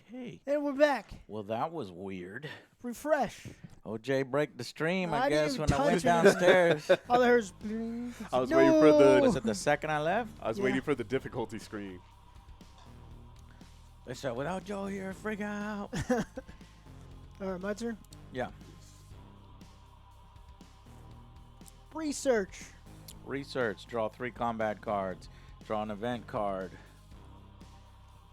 Okay. And we're back. Well, that was weird. Refresh. OJ break the stream, I I didn't guess, even when I went touch anything. downstairs. All there's. I was waiting for the- Was it the second I left? I was Yeah. waiting for the difficulty screen. They said, without Joe here, freak out. All right, my turn. Yeah. Research. Research. Draw 3 combat cards. Draw an event card.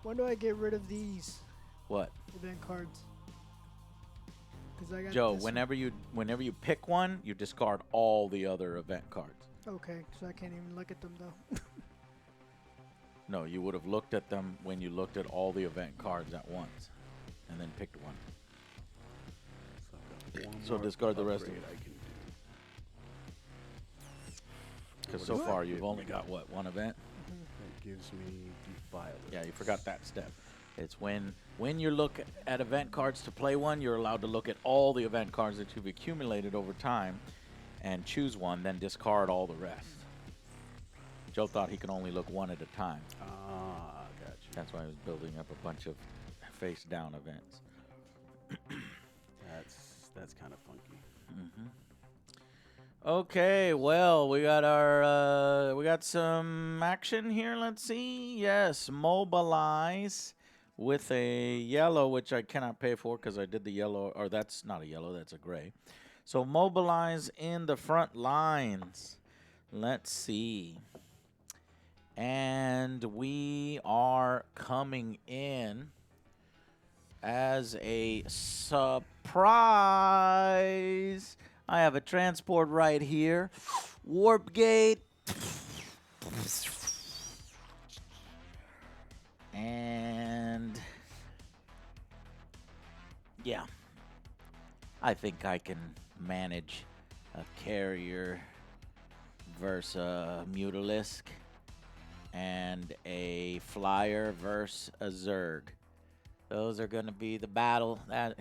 When do I get rid of these What? event cards? Because I got Joe, this whenever you pick one, you discard all the other event cards. one. Okay, so I can't even look at them though. No, you would have looked at them when you looked at all the event cards at once, and then picked one. So, I've got one So more discard the rest of upgrade it. I can do. Because so far you've only got, what, one event? That gives me Defiler. Yeah, you forgot that step. It's when you look at event cards to play one, you're allowed to look at all the event cards that you've accumulated over time and choose one, then discard all the rest. Joe thought he could only look one at a time. Ah, gotcha. That's why he was building up a bunch of face-down events. That's kind of funky. Okay, well, we got some action here. Let's see. Yes, mobilize with a yellow, which I cannot pay for because I did the yellow, or that's not a yellow, that's a gray. So mobilize in the front lines. Let's see. And we are coming in as a surprise. I have a transport right here. Warp gate. And yeah, I think I can manage a carrier versus a Mutalisk and a flyer versus a Zerg. Those are going to be the battle. That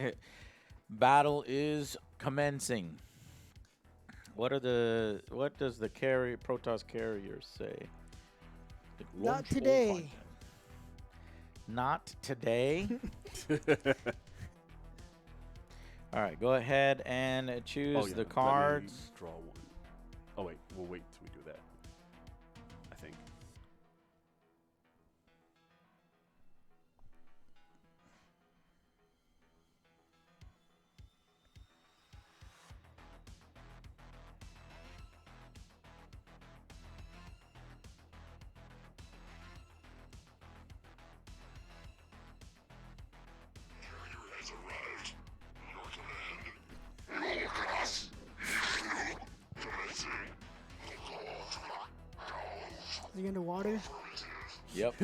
battle is commencing. What does the Protoss carriers say? Not today. Not today. All right, go ahead and choose Oh, yeah, the let me cards. draw one. Oh wait, we'll wait till we do that. I think. Is he underwater? Yep.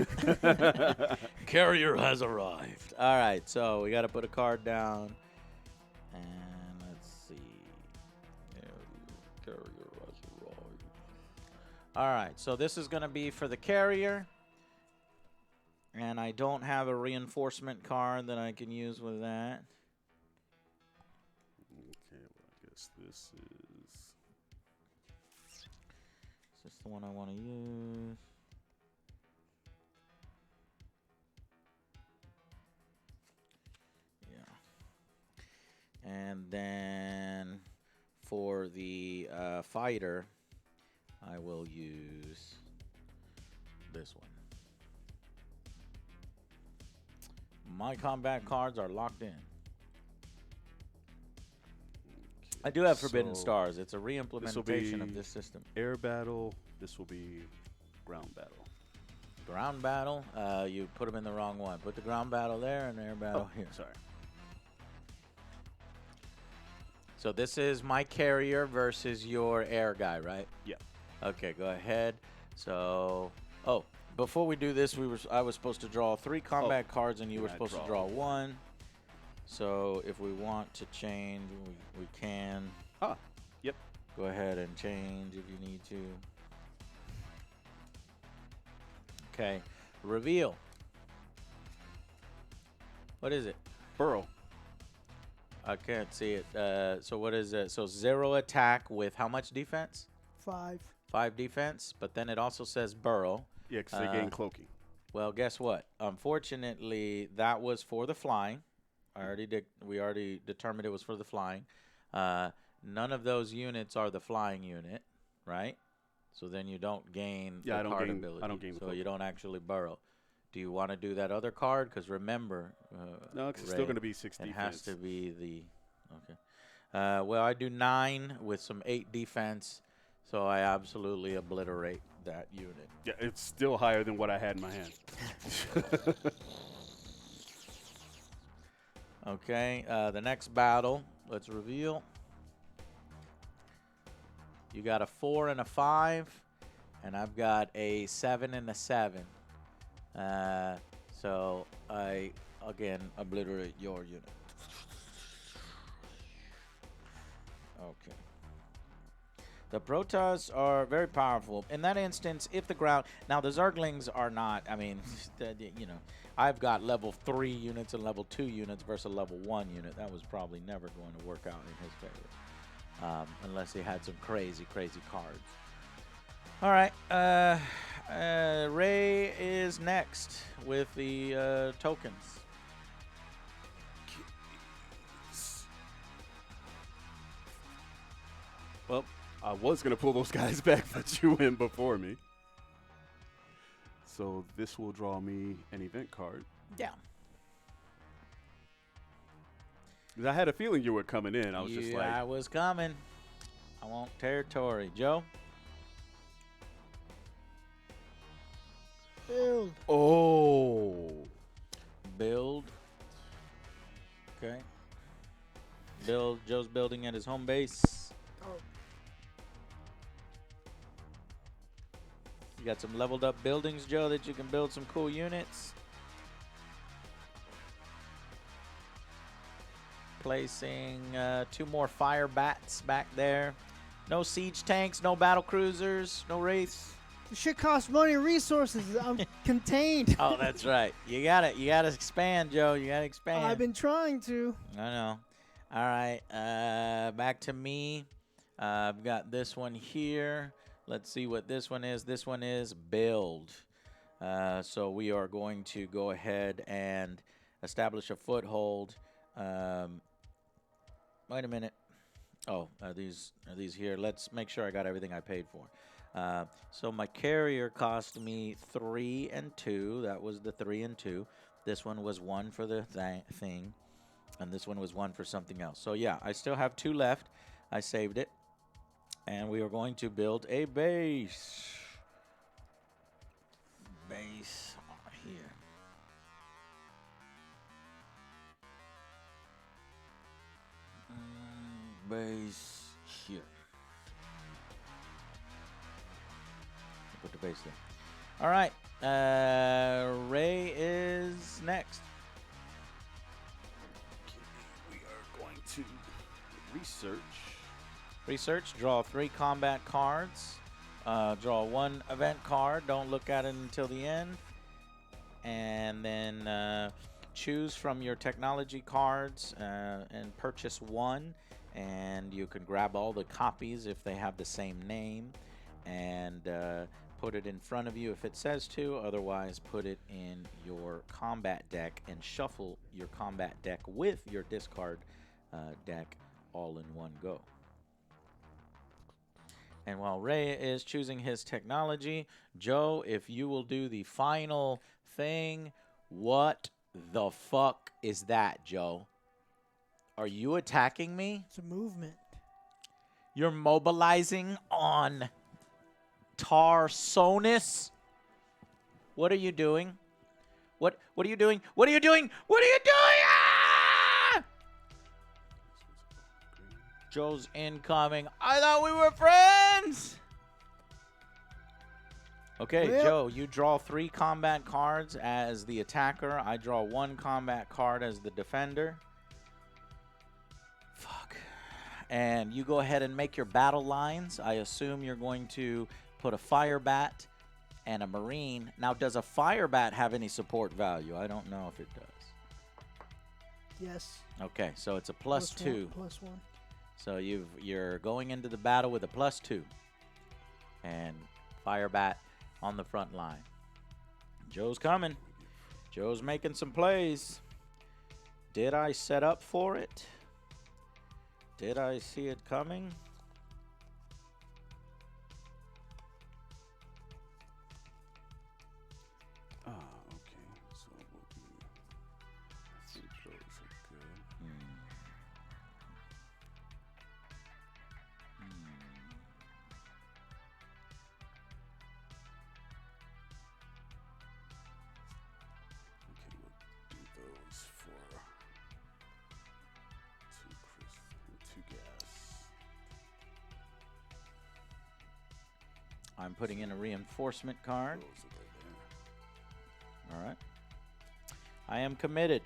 Carrier has arrived. All right, so we got to put a card down. And let's see. Carrier has arrived. All right, so this is going to be for the carrier. And I don't have a reinforcement card that I can use with that. Okay, well, I guess this is. Is this the one I want to use? Yeah. And then for the fighter, I will use this one. My combat cards are locked in. I do have Forbidden So Stars. It's a re-implementation of be this system. Air battle. This will be ground battle. Ground battle, you put them in the wrong one. Put the ground battle there and air battle here. Sorry. So this is my carrier versus your air guy, right? Yeah. Okay, go ahead. So, before we do this, I was supposed to draw 3 combat cards, and you were I supposed to draw draw 1. So if we want to change, we can. Ah, yep. Go ahead and change if you need to. Okay, reveal. What is it? Burrow. I can't see it. So what is it? So 0 attack with how much defense? 5. 5 defense, but then it also says burrow. Yeah, because they gain cloaking. Well, guess what? Unfortunately, that was for the flying. We already determined it was for the flying. None of those units are the flying unit, right? So then you don't gain Yeah, the I don't card gain. ability. I don't gain the. So you don't actually burrow. Do you want to do that other card? Because remember, No, it's still Ray, going to be 6 it defense. has to be the. Okay. Well, I do 9 with some 8 defense, so I absolutely obliterate that unit. Yeah, it's still higher than what I had in my hand. Okay. The next battle, let's reveal. You got a 4 and a 5, and I've got a 7 and a 7. So I again obliterate your unit. Okay. The Protoss are very powerful. In that instance, if the ground... Now, the Zerglings are not... I mean, you know, I've got level 3 units and level 2 units versus a level 1 unit. That was probably never going to work out in his favor. Unless he had some crazy, crazy cards. All right. Ray is next with the tokens. Well, I was going to pull those guys back, but you went before me. So this will draw me an event card. Yeah. 'Cause I had a feeling you were coming in. I was just like... I was coming. I want territory. Joe? Build. Oh. Build. Okay. Joe's building at his home base. Oh, You got some leveled up buildings, Joe, that you can build some cool units. Placing 2 more fire bats back there. No siege tanks, no battle cruisers, no wraiths. the shit costs money and resources. I'm contained. Oh, that's right. You got it. You got to expand, Joe. You got to expand. I've been trying to. I know. All right. Back to me. I've got this one here. Let's see what this one is. This one is build. So we are going to go ahead and establish a foothold. Wait a minute. Oh, are these here? Let's make sure I got everything I paid for. So my carrier cost me 3 and 2. That was the 3 and 2. This one was 1 for the thing, and this one was 1 for something else. So yeah, I still have 2 left. I saved it, and we are going to build a base. Base here. Base here. Put the base there. All right. Ray is next. We are going to research. Research. Draw 3 combat cards. Draw 1 event card. Don't look at it until the end. And then choose from your technology cards and purchase 1. And you can grab all the copies if they have the same name. And put it in front of you if it says to. Otherwise, put it in your combat deck and shuffle your combat deck with your discard deck all in one go. And while Ray is choosing his technology, Joe, if you will do the final thing, what the fuck is that, Joe? Are you attacking me? It's a movement. You're mobilizing on Tarsonis? What are you doing? What are you doing? What are you doing? What are you doing? Ah! Joe's incoming. I thought we were friends. Okay, Well, Joe, you draw 3 combat cards as the attacker. I draw 1 combat card as the defender. Fuck. And you go ahead and make your battle lines. I assume you're going to put a fire bat and a marine. Now, does a fire bat have any support value? I don't know if it does. Yes. Okay, so it's a plus 2. +1. So you're going into the battle with a +2. And fire bat on the front line. Joe's coming. Joe's making some plays. Did I set up for it? Did I see it coming? Okay. So we'll do. I think those are good. Okay, we'll do those for two crisp and two gas. I'm putting in a reinforcement card. Those will go there. All right. I am committed.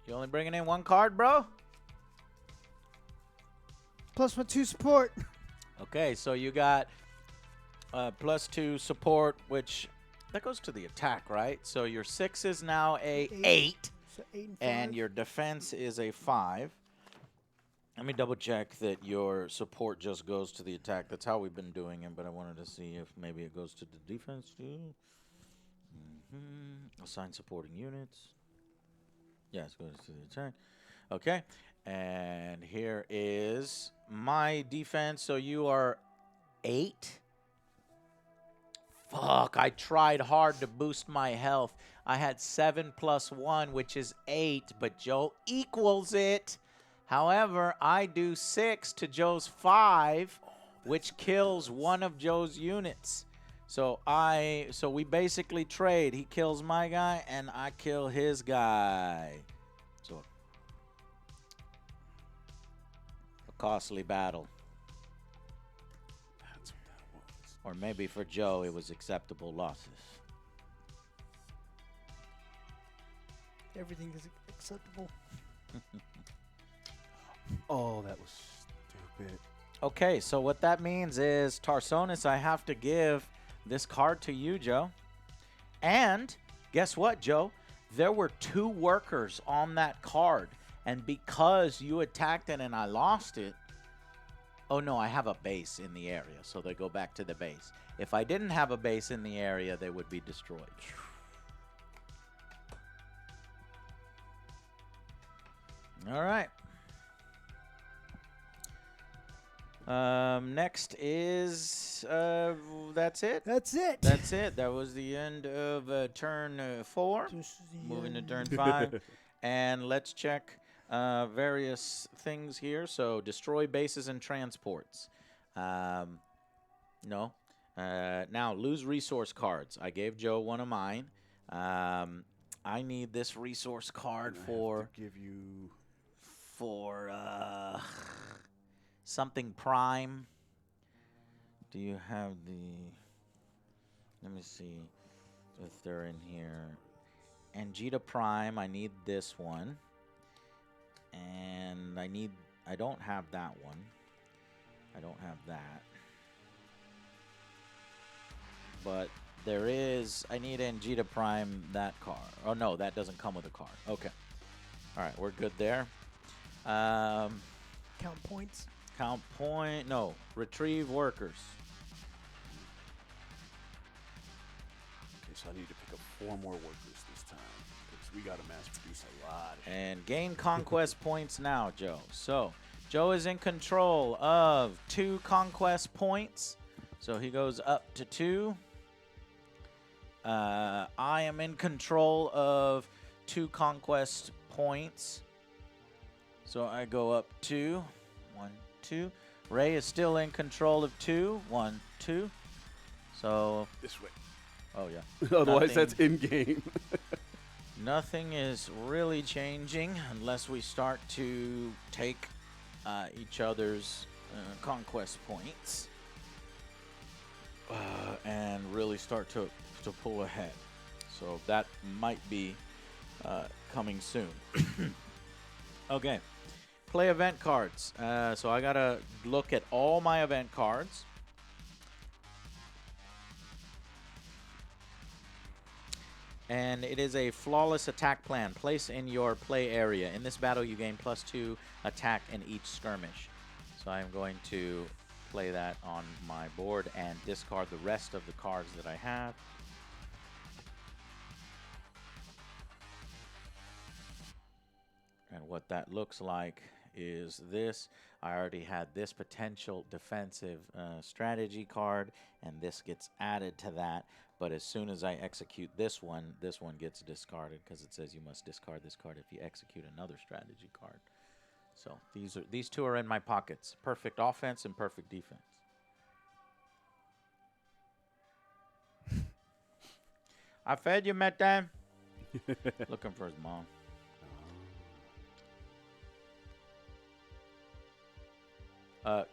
You only bringing in one card, bro? Plus my 2 support. Okay, so you got +2 support, which that goes to the attack, right? So your 6 is now a 8, So 8 and 5. and your defense is a 5. Let me double check that your support just goes to the attack. That's how we've been doing it, but I wanted to see if maybe it goes to the defense too. Assign supporting units. Yes, it goes to the attack. Okay, and here is my defense. So you are 8. Fuck, I tried hard to boost my health. I had 7 + 1, which is 8, but Joe equals it. However, I do 6 to Joe's 5, which kills one of Joe's units. So we basically trade. He kills my guy, and I kill his guy. So a costly battle. That's what that was. Or maybe for Joe, it was acceptable losses. Everything is acceptable. Oh, that was stupid. Okay, so what that means is, Tarsonis, I have to give this card to you, Joe. And guess what, Joe? There were 2 workers on that card. And because you attacked it and I lost it... Oh, no, I have a base in the area, so they go back to the base. If I didn't have a base in the area, they would be destroyed. All right. Next is, that's it. That's it. That's it. That was the end of turn 4. Just the, Moving to turn 5. And let's check various things here. So, destroy bases and transports. No. Now, lose resource cards. I gave Joe one of mine. I need this resource card And I have for... to give you. For something prime. Do you have the... Let me see if they're in here. Angita Prime, I need this one. And I don't have that one. I don't have that. But there is, I need Angita Prime, that card. Oh no, that doesn't come with a card. Okay. All right, we're good there. Count points. Count point, no, retrieve workers. Okay, so I need to pick up 4 more workers this time because we got to mass produce a lot. And gain conquest points now, Joe. So, Joe is in control of 2 conquest points. So he goes up to 2. I am in control of 2 conquest points. So I go up 2. 1, 2. Ray is still in control of 2. 1, 2. So, This way. oh yeah. Otherwise, Nothing- that's in game. Nothing is really changing unless we start to take each other's conquest points and really start to pull ahead. So that might be coming soon. Okay. Play event cards. So I got to look at all my event cards. And it is a flawless attack plan. Place in your play area. In this battle, you gain +2 attack in each skirmish. So I'm going to play that on my board and discard the rest of the cards that I have. And what that looks like is this. I already had this potential defensive strategy card, and this gets added to that. But as soon as I execute this one gets discarded because it says you must discard this card if you execute another strategy card. So these two are in my pockets. Perfect offense and perfect defense. I fed you, Metan. Looking for his mom.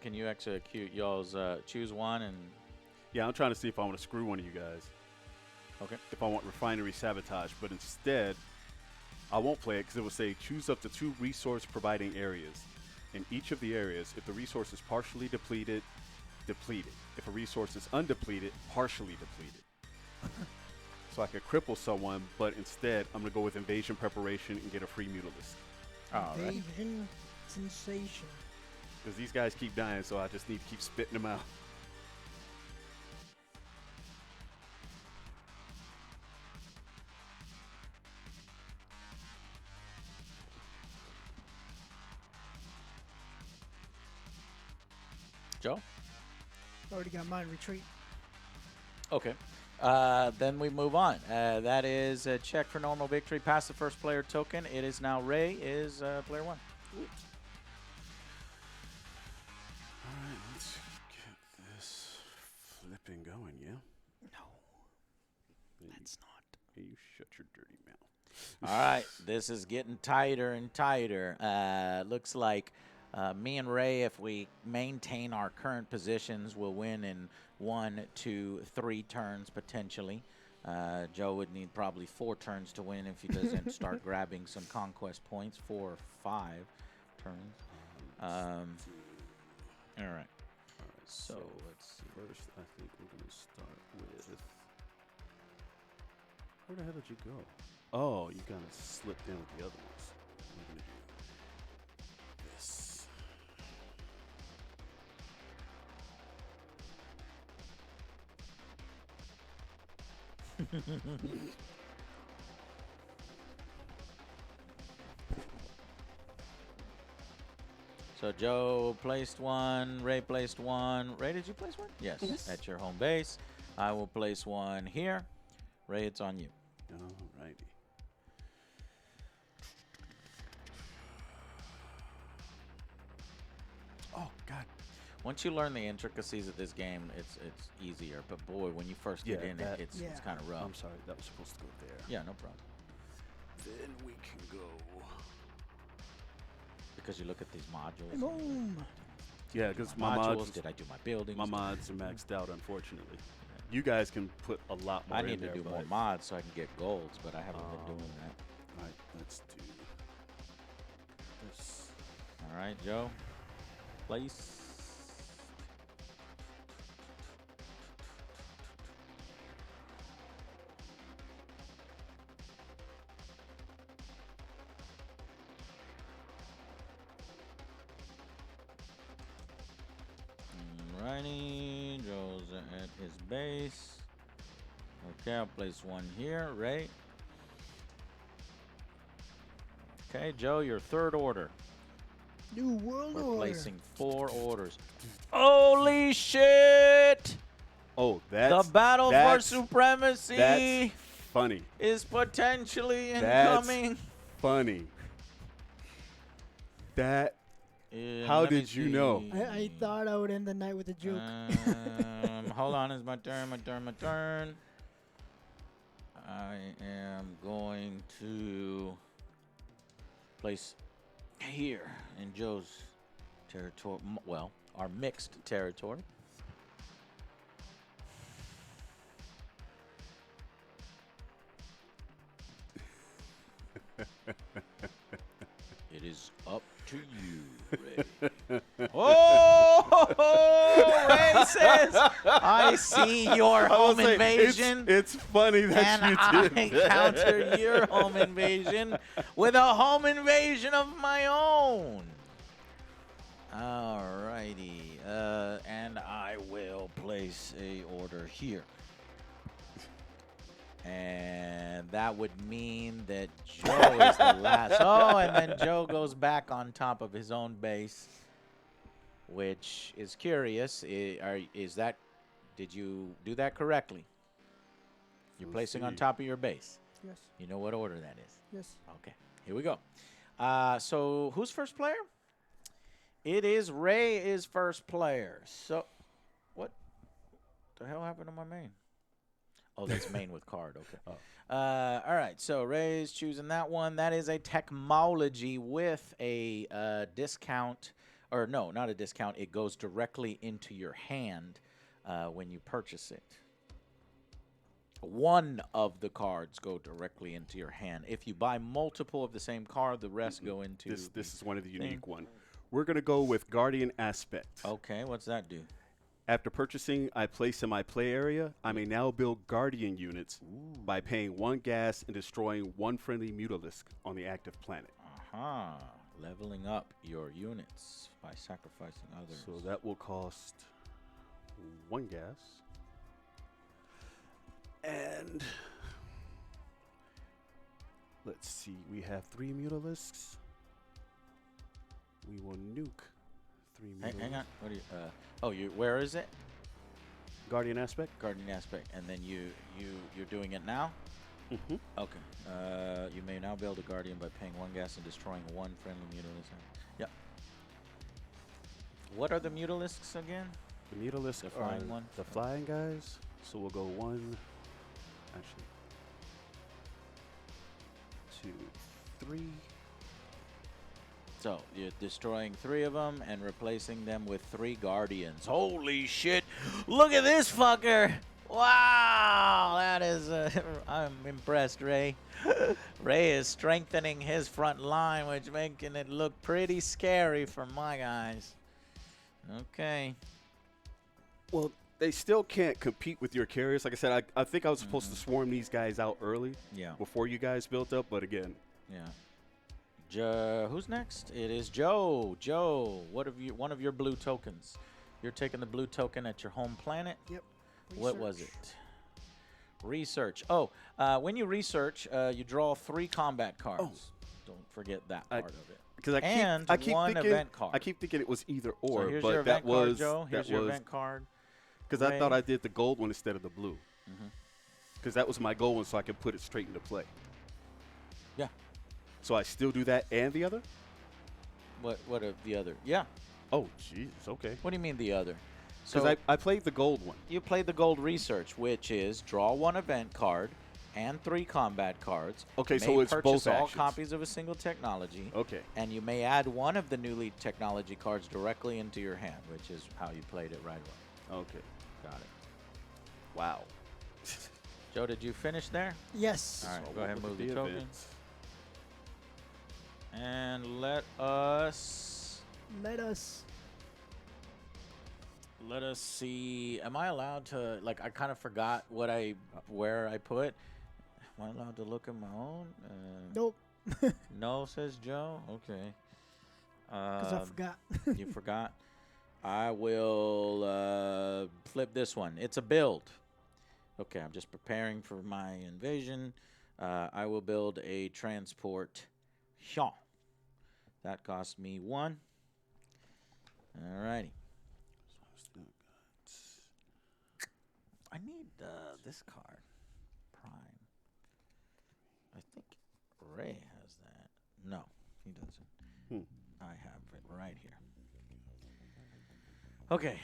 Can you execute y'all's choose one and... Yeah, I'm trying to see if I want to screw one of you guys. Okay. If I want Refinery Sabotage. But instead, I won't play it because it will say choose up to 2 resource-providing areas. In each of the areas, if the resource is partially depleted, depleted. If a resource is undepleted, partially depleted. So I could cripple someone, but instead, I'm going to go with Invasion Preparation and get a free Mutalist. All right. Invasion sensation. Because these guys keep dying, so I just need to keep spitting them out. Joe? Already got mine. Retreat. Okay. Then we move on. That is a check for normal victory. Pass the first player token. It is now Ray is player 1. Oops. All right, let's get this flipping going, yeah? No, that's not. Hey, you shut your dirty mouth. All right. This is getting tighter and tighter. Looks like me and Ray, if we maintain our current positions, will win in 1, 2, 3 turns potentially. Joe would need probably 4 turns to win if he doesn't start grabbing some conquest points. 4 or 5 turns. All right. So let's see. First, I think we're going to start with... Where the hell did you go? Oh, you kind of slipped in with the other ones. I'm going to do this. So Joe placed 1, Ray placed 1. Ray, did you place 1? Yes, Yes. at your home base. I will place 1 here. Ray, it's on you. All righty. Oh, God. Once you learn the intricacies of this game, it's easier. But boy, when you first get Yeah, in that- it, it's Yeah. kind of rough. I'm sorry, that was supposed to go there. Yeah, no problem. Then we can go. Because you look at these modules. Boom. Yeah, because my modules. mods, Did I do my buildings? my mods are maxed out, unfortunately. You guys can put a lot more I in need to there, do but more mods so I can get golds, but I haven't been doing that. All right, let's do this. All right, Joe. Place. Alrighty, Joe's at his base. Okay, I'll place 1 here, Ray. Okay, Joe, your 3rd order. New world We're order. placing 4 orders. Holy shit! Oh, that's The battle for that's supremacy funny. is potentially That's incoming. funny. How Let me did you know? see. I thought I would end the night with a joke. Hold on, it's my turn, my turn. I am going to place here in Joe's territory, well, our mixed territory. It is up to you, Ray. Oh, Ray says, I see your I will home say, invasion. It's funny that And you I did that. counter your home invasion with a home invasion of my own. Alrighty. And I will place a order here. And that would mean that Joe is the last. Oh, and then Joe goes back on top of his own base, which is curious. Did you do that correctly? You're Let's placing on see. top of your base. Yes. You know what order that is. Yes. Okay, here we go. So who's first player? It is Ray is first player. So what the hell happened to my main? Oh, that's main with card. Okay. Oh. All right. So Ray's choosing that one. That is a technology with a discount. Or no, not a discount. It goes directly into your hand when you purchase it. One of the cards go directly into your hand. If you buy multiple of the same card, the rest go into This is one of the unique one. We're going to go with Guardian Aspect. Okay, what's that do? After purchasing, I place in my play area. I may now build Guardian units by paying 1 gas and destroying 1 friendly Mutalisk on the active planet. Leveling up your units by sacrificing others. So that will cost 1 gas. And let's see, we have 3 Mutalisks. We will nuke 3 Mutalisks. Hang on. What are you? Where is it? Guardian Aspect. Guardian aspect, and then you're doing it now. Mm-hmm. Okay. You may now build a guardian by paying 1 gas and destroying 1 friendly mutalisk. Yep. What are the mutalisks again? The Mutalisk The are flying one? the flying guys. So we'll go 1, actually 2, 3. So you're destroying 3 of them and replacing them with 3 guardians. Holy shit! Look at this fucker! Wow, that is. I'm impressed, Ray. Ray is strengthening his front line, which making it look pretty scary for my guys. Okay. Well, they still can't compete with your carriers. Like I said, I think I was supposed to swarm these guys out early. Yeah. Before you guys built up, but again. Yeah. Who's next? It is Joe. Joe, one of your blue tokens. You're taking the blue token at your home planet. Yep. What was Research. it? Research. Oh, when you research, you draw 3 combat cards. Oh. Don't forget that part of it. Because And I keep one thinking, event card. I keep thinking it was either So or, here's but your that event card, was Joe. Here's that your was event card. because I thought Ray. I did the gold one instead of the blue. Because that was my gold one, so I could put it straight into play. Yeah. So I still do that and the other. What of the other? Yeah. Oh, jeez. Okay. What do you mean the other? Because So I played the gold one. you played the gold research, which is draw 1 event card and 3 combat cards. Okay, You so may it's purchase both all actions. copies of a single technology. Okay. And you may add 1 of the newly technology cards directly into your hand, which is how you played it right away. Okay. Got it. Wow. Joe, did you finish there? Yes. All right, So go ahead and we'll move look the at token. events. And let us see. Am I allowed to, like, I kind of forgot where I put. Am I allowed to look at my own? Nope. No, says Joe. Okay. Because I forgot. You forgot? I will flip this one. It's a build. Okay, I'm just preparing for my invasion. I will build a transport Shaw. That cost me 1. Alrighty. I need this card. Prime. I think Ray has that. No, he doesn't. I have it right here. Okay.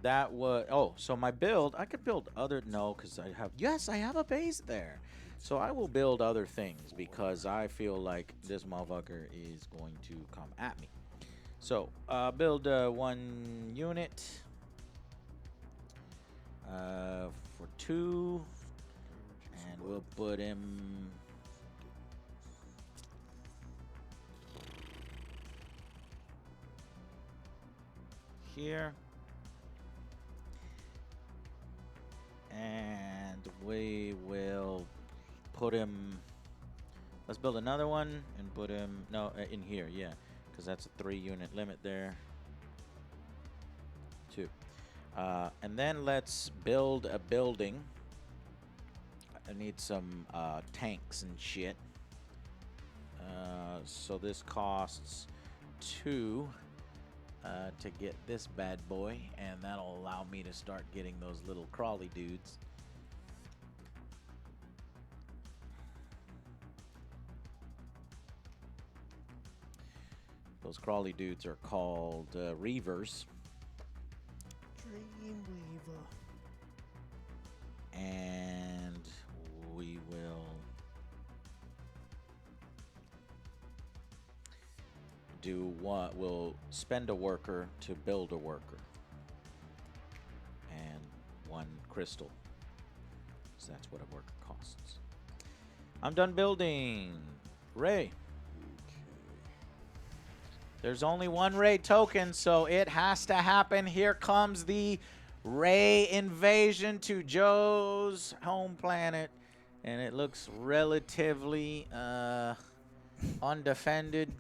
That was. Oh, so my build. I could build other. No, because I have. Yes, I have a base there. So I will build other things because I feel like this motherfucker is going to come at me. So build 1 unit for 2, and we'll put him. Here. And we will put him. Let's build another one and put him. No, in here, yeah, because that's a 3-unit limit there. 2. And then let's build a building. I need some tanks and shit. So this costs 2 to get this bad boy, and that'll allow me to start getting those little crawly dudes. Those crawly dudes are called Reavers. Dreamweaver. And we will do what? We'll spend a worker to build a worker. And 1 crystal. So that's what a worker costs. I'm done building. Ray. There's only 1 Ray token, so it has to happen. Here comes the Ray invasion to Joe's home planet. And it looks relatively undefended.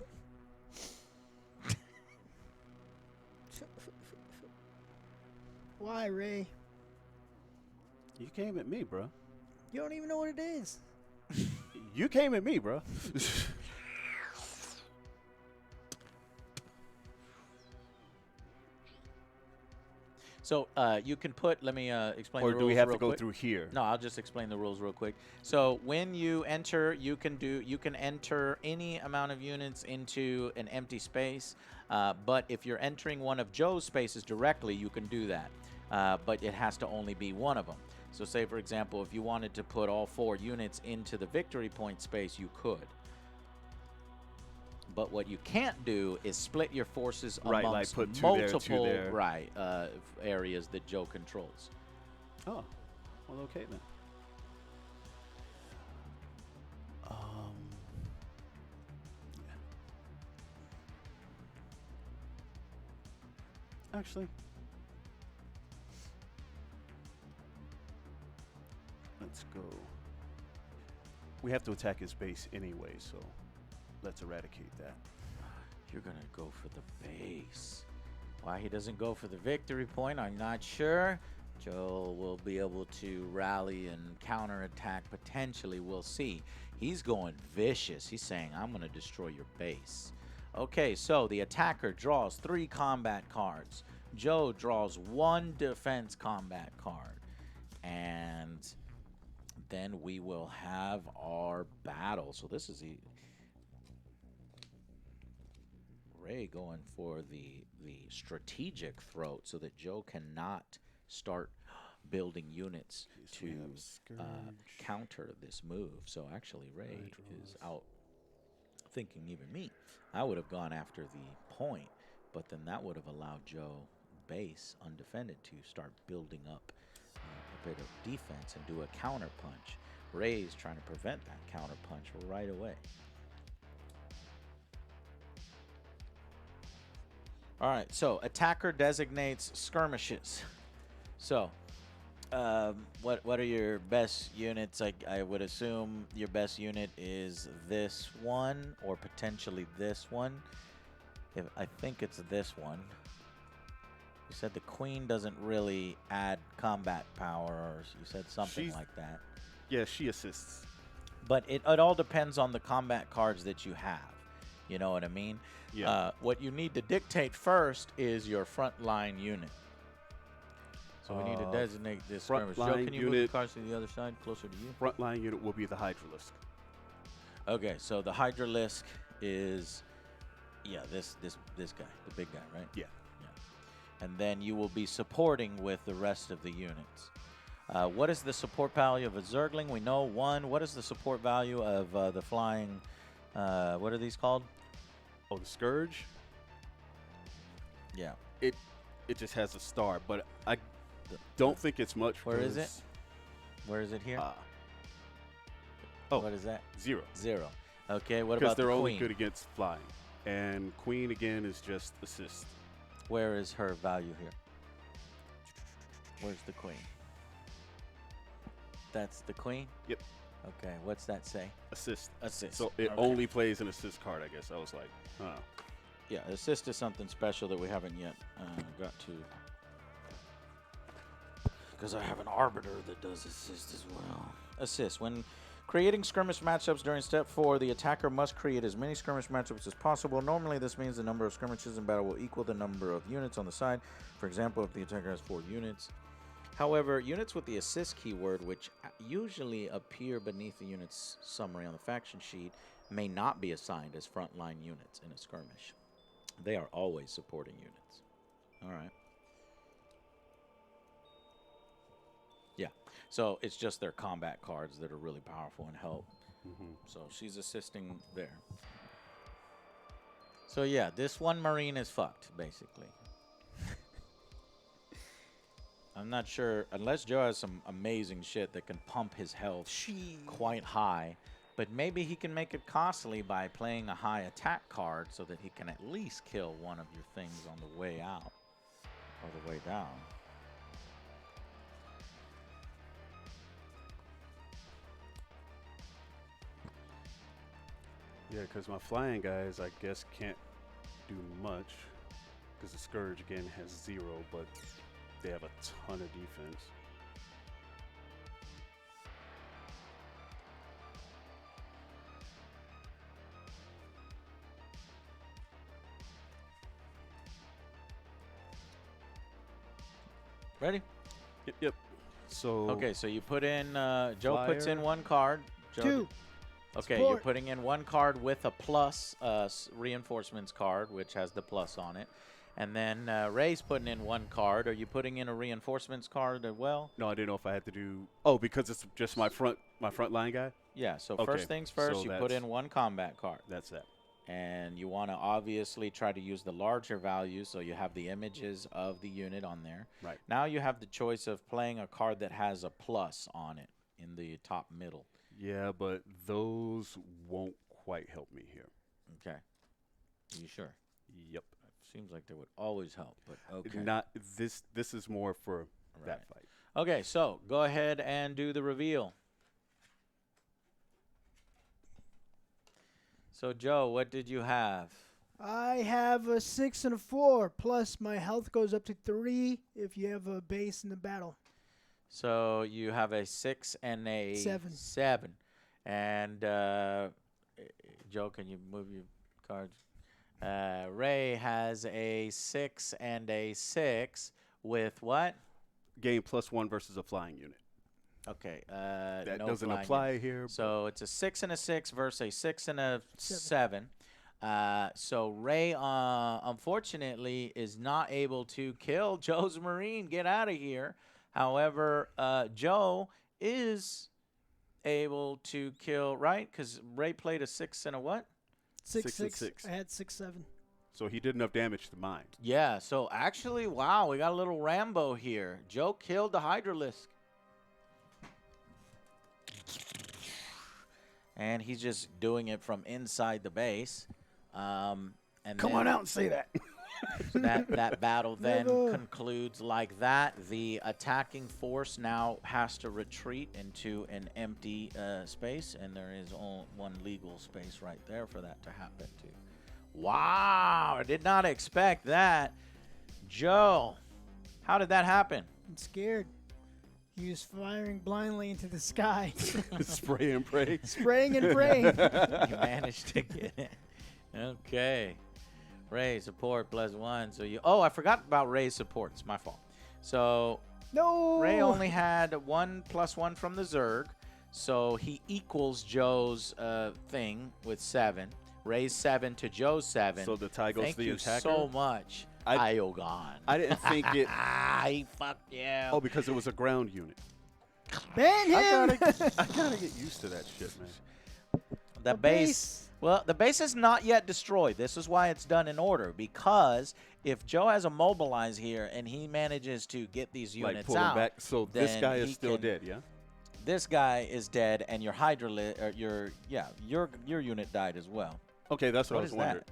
Why, Ray? You came at me, bro. You don't even know what it is. You came at me, bro. So you can put, let me explain the Or rules do we have real to go quick. through here? No, I'll just explain the rules real quick. So when you enter, you can enter any amount of units into an empty space. But if you're entering one of Joe's spaces directly, you can do that. But it has to only be one of them. So say, for example, if you wanted to put all 4 units into the victory point space, you could. But what you can't do is split your forces Right, like amongst put 2 multiple there, 2 there. areas that Joe controls. Oh, well, okay then. Yeah. Actually, let's go. We have to attack his base anyway, so let's eradicate that. You're going to go for the base. Why he doesn't go for the victory point, I'm not sure. Joe will be able to rally and counterattack potentially. We'll see. He's going vicious. He's saying, I'm going to destroy your base. Okay, so the attacker draws 3 combat cards. Joe draws 1 defense combat card. And then we will have our battle. So this is Ray going for the strategic throat so that Joe cannot start building units to counter this move. So actually Ray is out thinking even me. I would have gone after the point, but then that would have allowed Joe base undefended to start building up a bit of defense and do a counter punch. Ray's trying to prevent that counter punch right away. All right, so attacker designates skirmishes. So, what are your best units? I would assume your best unit is this one or potentially this one. I think it's this one. You said the queen doesn't really add combat power, or you said something like that. Yeah, she assists. But it all depends on the combat cards that you have. You know what I mean? Yeah. What you need to dictate first is your front line unit. So we need to designate this skirmish. Joe, can you move the cards to the other side, closer to you? Frontline unit will be the Hydralisk. Okay, so the Hydralisk is, yeah, this guy, the big guy, right? Yeah. Yeah. And then you will be supporting with the rest of the units. What is the support value of a Zergling? We know 1. What is the support value of the flying? What are these called? Oh, the Scourge? Yeah. It just has a star, but I don't think it's much. Where is it? Where is it here? Oh, what is that? 0. 0. Okay, what Because about the they're queen? only good against flying. And queen, again, is just assist. Where is her value here? Where's the queen? That's the queen? Yep. Okay, what's that say? Assist. Assist. So it Okay. only plays an assist card, I guess. I was like, huh. Yeah, assist is something special that we haven't yet got to. Because I have an arbiter that does assist as well. Assist. When creating skirmish matchups during step 4, the attacker must create as many skirmish matchups as possible. Normally, this means the number of skirmishes in battle will equal the number of units on the side. For example, if the attacker has 4 units. However, units with the assist keyword, which usually appear beneath the unit's summary on the faction sheet, may not be assigned as frontline units in a skirmish. They are always supporting units. All right. Yeah. So it's just their combat cards that are really powerful and help. So she's assisting there. So yeah, this one Marine is fucked, basically. I'm not sure, unless Joe has some amazing shit that can pump his health quite high. But maybe he can make it costly by playing a high attack card so that he can at least kill one of your things on the way out or the way down. Yeah, because my flying guys, I guess, can't do much. Because the Scourge, again, has 0, but they have a ton of defense. Ready? Yep. So Okay, so you put in, Joe puts in Flyer. 1 card. Joe 2. Okay, Support. you're putting in 1 card with a plus reinforcements card, which has the plus on it. And then Ray's putting in 1 card. Are you putting in a reinforcements card as well? No, I didn't know if I had to do. Oh, because it's just my front line guy. Yeah, so Okay, first things first, so you put that's- in 1 combat card. That's that. And you want to obviously try to use the larger value so you have the images of the unit on there. Right. Now you have the choice of playing a card that has a plus on it in the top middle. Yeah, but those won't quite help me here. Okay. Are you sure? Yep. Seems like they would always help, but okay. Not this. This is more for that Right. fight. Okay, so go ahead and do the reveal. So, Joe, what did you have? I have a 6 and a 4. Plus, my health goes up to 3 if you have a base in the battle. So you have a 6 and a 7. 7. And Joe, can you move your cards? Ray has a 6 and a 6 with what? Gain +1 versus a flying unit. Okay. That no doesn't flying apply unit. here. So it's a 6 and a 6 versus a 6 and a 7. So Ray, unfortunately, is not able to kill Joe's Marine. Get out of here. However, Joe is able to kill, right? Because Ray played a 6 and a what? 6 and 6. 6. I had 6 7. So he did enough damage to mine. Yeah, so actually, wow, we got a little Rambo here. Joe killed the Hydralisk. And he's just doing it from inside the base. And Come on out and say that. that battle then Never. concludes like that. The attacking force now has to retreat into an empty space, and there is only 1 legal space right there for that to happen to. Wow, I did not expect that. Joe, how did that happen? I'm scared. He was firing blindly into the sky, Spray and pray. spraying and praying. You managed to get it. Okay. Ray support +1. So you. Oh, I forgot about Ray's support. It's my fault. So No. Ray only had 1 +1 from the Zerg, so he equals Joe's thing with 7. Ray's 7 to Joe's 7. So the tie goes Thank to the you attacker. so much, I- Iogon. I didn't think it. He fucked you. Oh, because it was a ground unit. Ban him. I gotta get used to that shit, man. The base. Well, the base is not yet destroyed. This is why it's done in order, because if Joe has a mobilize here and he manages to get these Like units pull him out, back. So this then guy is he still can- dead, yeah? this guy is dead, and your your unit died as well. Okay, that's what What I was is wondering.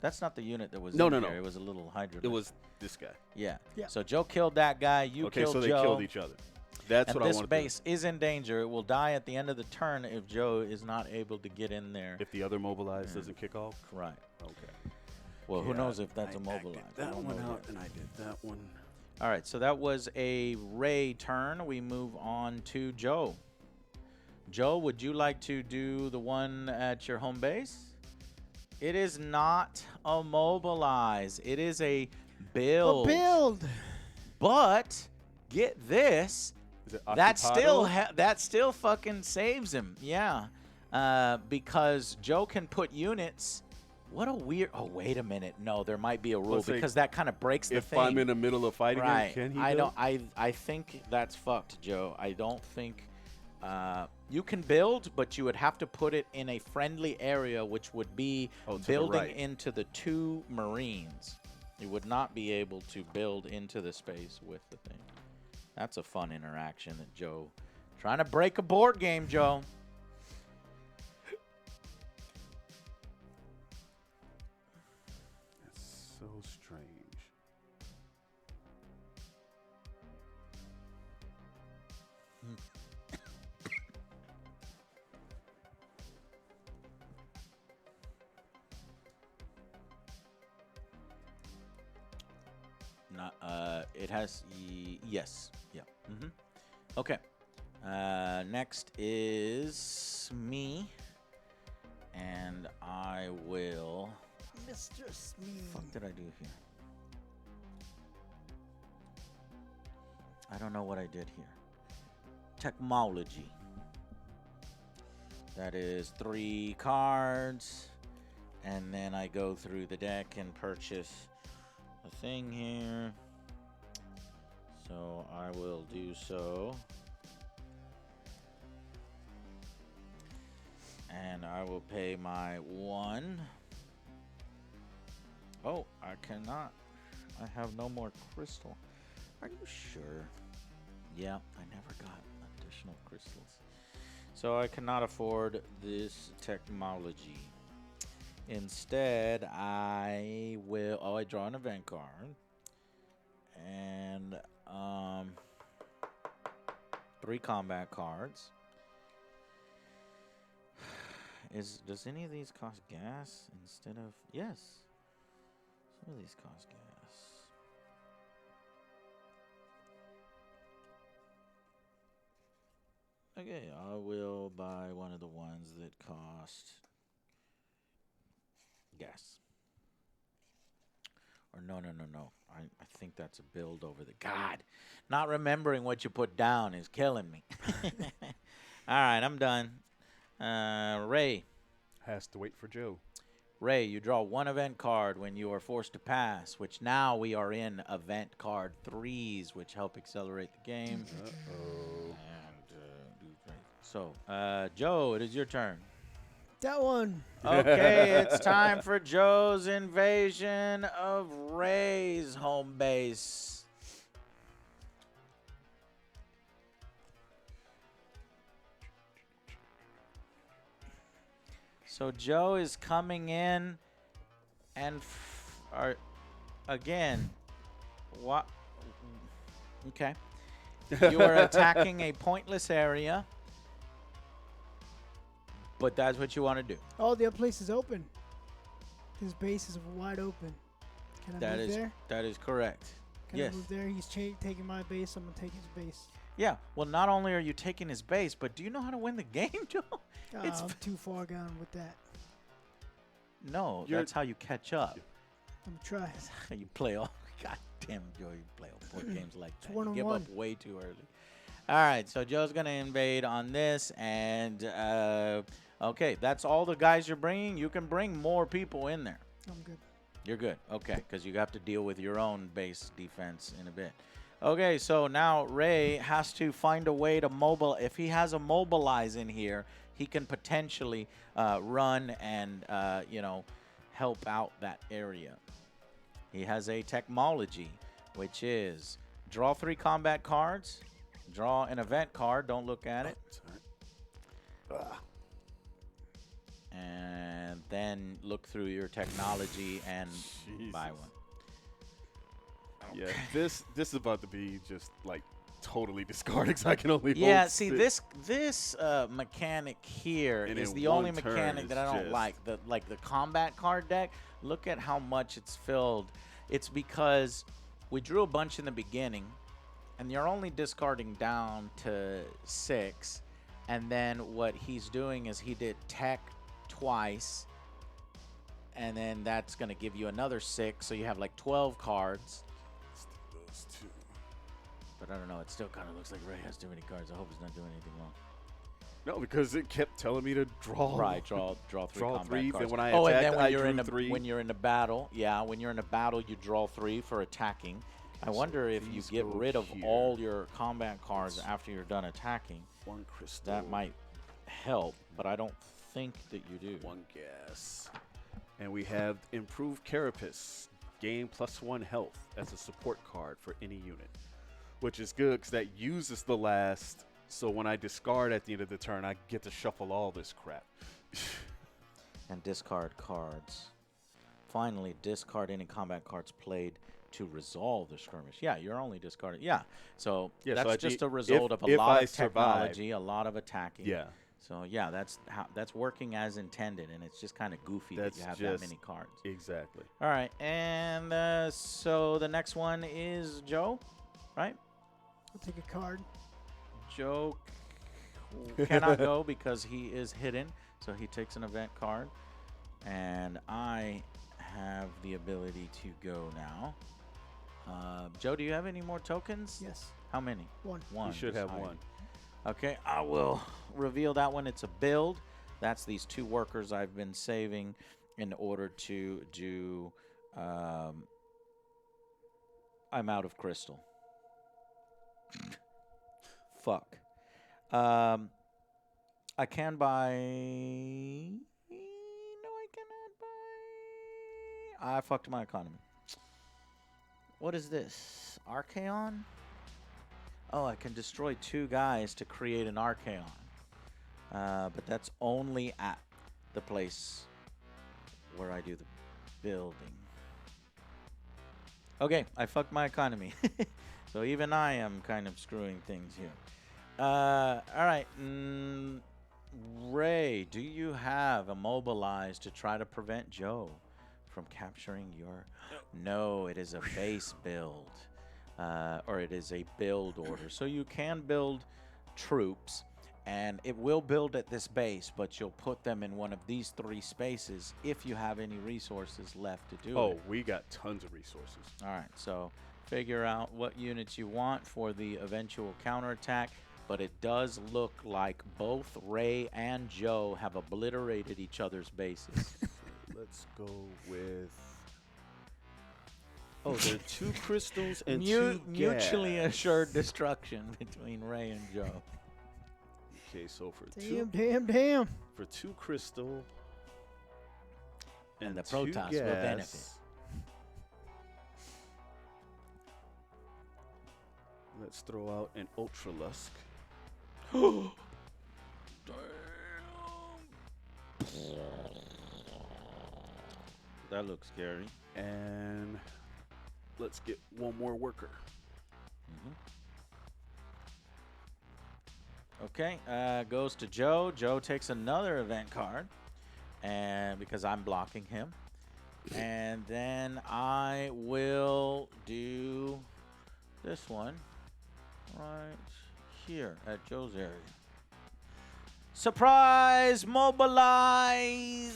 That's not the unit that was No, in no, here. no. It was a little Hydra. It was this guy. Yeah. Yeah. So Joe killed that guy. You Okay, killed so they Joe. killed each other. That's and what I this want to do. base is in danger. It will die at the end of the turn if Joe is not able to get in there. If the other mobilize doesn't kick off? Right. Okay. Well, who Yeah, knows if that's I a mobilize? acted I that don't one know out, yet. and I did that one. All right, so that was a Ray turn. We move on to Joe. Joe, would you like to do the one at your home base? It is not a mobilize. It is a build. A build. But get this, Is it that still fucking saves him. Yeah, because Joe can put units. What a weird. Oh, wait a minute. No, there might be a rule Let's say because that kind of breaks the If thing. I'm in the middle of fighting right. him, can he I build? don't. I think that's fucked, Joe. I don't think. You can build, but you would have to put it in a friendly area, which would be Oh, to the building right. into the 2 Marines. You would not be able to build into the space with the thing. That's a fun interaction that Joe trying to break a board game, Joe. That's so strange. Not. It has. Yes. Yeah. Okay. Next is me, and I will. Mr. Smee. Fuck did I do here? I don't know what I did here. Technology. That is 3 cards, and then I go through the deck and purchase a thing here. So I will do so. And I will pay my 1. Oh, I cannot. I have no more crystal. Are you sure? Yeah, I never got additional crystals. So I cannot afford this technology. Instead, I will... Oh, I draw an event card. And 3 combat cards. Does any of these cost gas instead of... Yes. Some of these cost gas. Okay, I will buy one of the ones that cost gas. Or no. I think that's a build over the... God, not remembering what you put down is killing me. All right, I'm done. Ray. Has to wait for Joe. Ray, you draw 1 event card when you are forced to pass, which now we are in event card 3s, which help accelerate the game. Uh-oh. So, Joe, it is your turn. That one. Okay, it's time for Joe's invasion of Ray's home base. So Joe is coming in, and again, what? Okay, you are attacking a pointless area, but that's what you want to do. Oh, the other place is open. His base is wide open. Can I move there? That is correct. Can Yes. I move there? He's taking my base. I'm gonna take his base. Yeah. Well, not only are you taking his base, but do you know how to win the game, Joe? It's I'm too far gone with that. No, that's how you catch up. I'm trying. You play all. God damn, Joe, you play all 4 games like that. one You on give one. up way too early. All right, so Joe's gonna invade on this, and okay, that's all the guys you're bringing. You can bring more people in there. I'm good. You're good. Okay, because you have to deal with your own base defense in a bit. Okay, so now Ray has to find a way to mobile. If he has a mobilize in here, he can potentially run and, help out that area. He has a technology, which is draw 3 combat cards, draw an event card, don't look at it, and then look through your technology and buy one. Yeah, this is about to be just like totally discarding because I can only Yeah, hold see, 6. this mechanic here And is in the only one turn, mechanic that I it's don't just- like. The combat card deck, look at how much it's filled. It's because we drew a bunch in the beginning, and you're only discarding down to 6. And then what he's doing is he did tech twice, and then that's going to give you another 6, so you have like 12 cards. Let's do those 2. But I don't know, it still kind of looks like Ray has too many cards. I hope he's not doing anything wrong. No, because it kept telling me to draw. Right, draw 3 Draw combat 3, cards. then when I and attacked, then when I you're drew in a 3. when you're in a battle, yeah, when you're in a battle, you draw 3 for attacking. I so wonder if you these get go rid of here. all your combat cards after you're done attacking. 1 crystal. That might help, but I don't think that you do. 1 gas. And we have Improved Carapace. Gain +1 health as a support card for any unit. Which is good because that uses the last. So when I discard at the end of the turn, I get to shuffle all this crap. And discard cards. Finally, discard any combat cards played to resolve the skirmish. Yeah, you're only discarding. Yeah, so Yeah, that's so just if- a result of a if lot I of survive- technology, a lot of attacking. Yeah. So yeah, that's working as intended, and it's just kind of goofy that That's you have that just- many cards. Exactly. All right, and so the next one is Joe, right? I'll take a card. Joe cannot go because he is hidden, so he takes an event card, and I have the ability to go now. Joe, do you have any more tokens? Yes. How many? 1. One. You should just have hide. 1. Okay, I will reveal that one. It's a build. That's these 2 workers I've been saving in order to do. I'm out of crystal. Fuck. I can buy. No, I cannot buy. I fucked my economy. What is this? Archaon? Oh, I can destroy 2 guys to create an Archaon. But that's only at the place where I do the building. Okay, I fucked my economy. So even I am kind of screwing things here. All right. Ray, do you have Immobilize to try to prevent Joe from capturing your... No, it is a base build. Or it is a build order. So you can build troops, and it will build at this base, but you'll put them in one of these 3 spaces if you have any resources left to do it. Oh, we got tons of resources. All right, so figure out what units you want for the eventual counterattack, but it does look like both Ray and Joe have obliterated each other's bases. Let's go with... Oh, there are 2 crystals and 2 Mutually gas. assured destruction between Ray and Joe. Okay, so Damn. for 2 crystal And the 2 Protoss will gas, benefit. let's throw out an Ultralusk. That looks scary. And let's get 1 more worker. Okay, goes to Joe. Joe takes another event card, and because I'm blocking him. And then I will do this one right here at Joe's area. Surprise! Mobilize!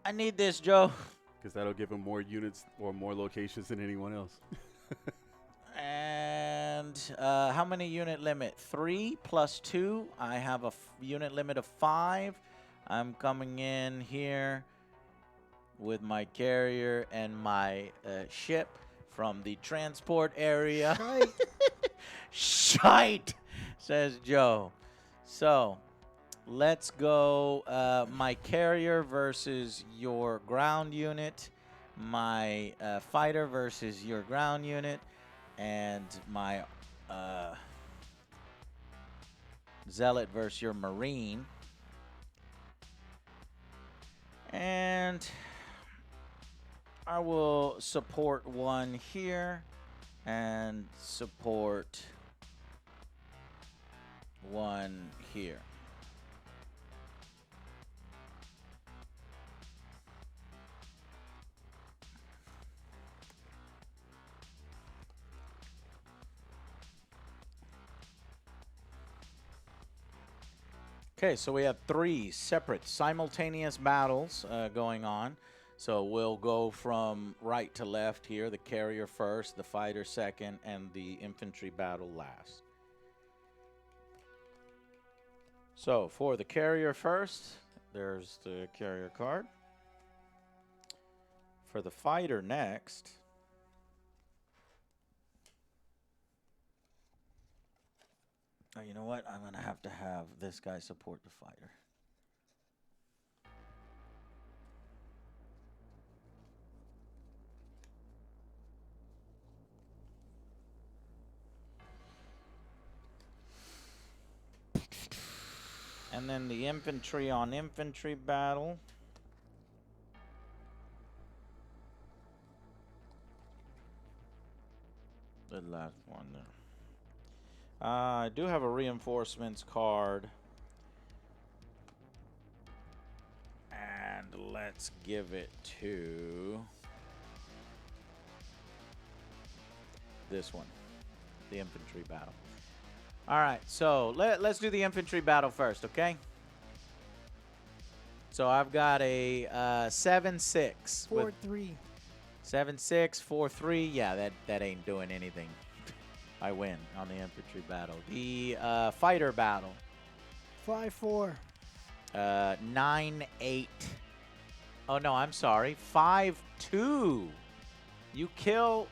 I need this, Joe. Because that'll give him more units or more locations than anyone else. And how many unit limit? 3 plus 2. I have a unit limit of 5. I'm coming in here with my carrier and my ship from the transport area. Right. Shite, says Joe. So let's go my carrier versus your ground unit, my fighter versus your ground unit, and my zealot versus your marine. And all I will support one here and support one here. Okay, so we have 3 separate simultaneous battles going on. So we'll go from right to left here, the carrier first, the fighter second, and the infantry battle last. So for the carrier first, there's the carrier card. For the fighter next, oh, you know what? I'm going to have this guy support the fighter. And then the infantry on infantry battle. The last one there. I do have a reinforcements card. And let's give it to this one, the infantry battle. All right, so let's do the infantry battle first, okay? So I've got a 7-6. 4-3. 7-6, 4-3. Yeah, that ain't doing anything. I win on the infantry battle. The fighter battle. 5-4. 9-8. Oh, no, I'm sorry. 5-2. You kill...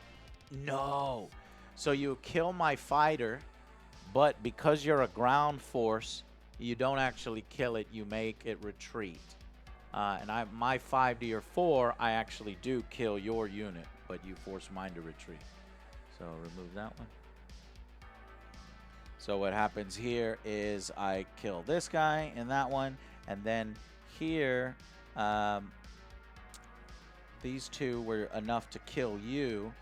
No. So you kill my fighter, but because you're a ground force, you don't actually kill it. You make it retreat. And my 5 to your 4, I actually do kill your unit, but you force mine to retreat. So remove that one. So what happens here is I kill this guy and that one, and then here, these 2 were enough to kill you,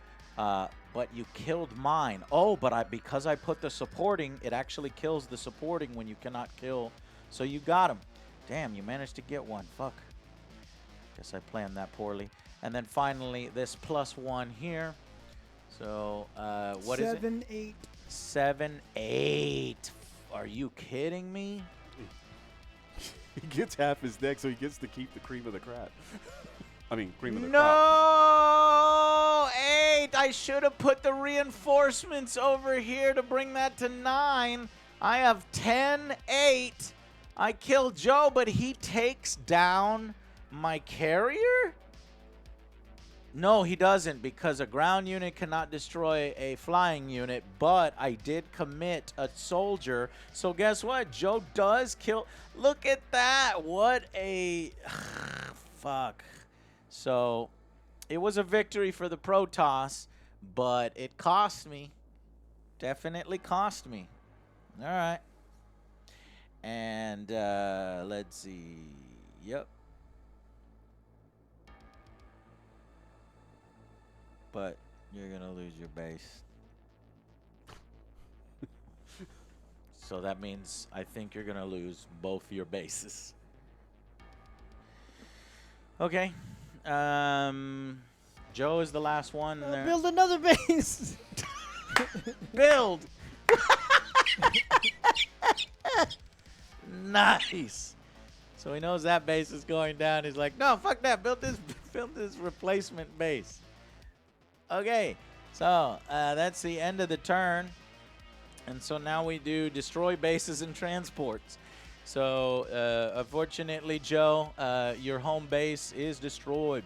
but you killed mine. Oh, but because I put the supporting, it actually kills the supporting when you cannot kill. So you got him. Damn, you managed to get one. Fuck. Guess I planned that poorly. And then finally, this +1 here. So, what is it? 7-8. 7-8. Are you kidding me? He gets half his deck, so he gets to keep the cream of the crop. I mean, cream of the crop. No! 8! I should have put the reinforcements over here to bring that to 9. I have 10-8. I kill Joe, but he takes down my carrier? No, he doesn't, because a ground unit cannot destroy a flying unit, but I did commit a soldier. So guess what? Joe does kill. Look at that. What a... Fuck. So it was a victory for the Protoss, but it cost me. Definitely cost me. All right. And let's see. Yep. But you're going to lose your base. So that means I think you're going to lose both your bases. Okay. Joe is the last one. There. Build another base. Build. Nice. So he knows that base is going down. He's like, no, fuck that. Build this replacement base. Okay, so that's the end of the turn. And so now we do destroy bases and transports. So unfortunately, Joe, your home base is destroyed.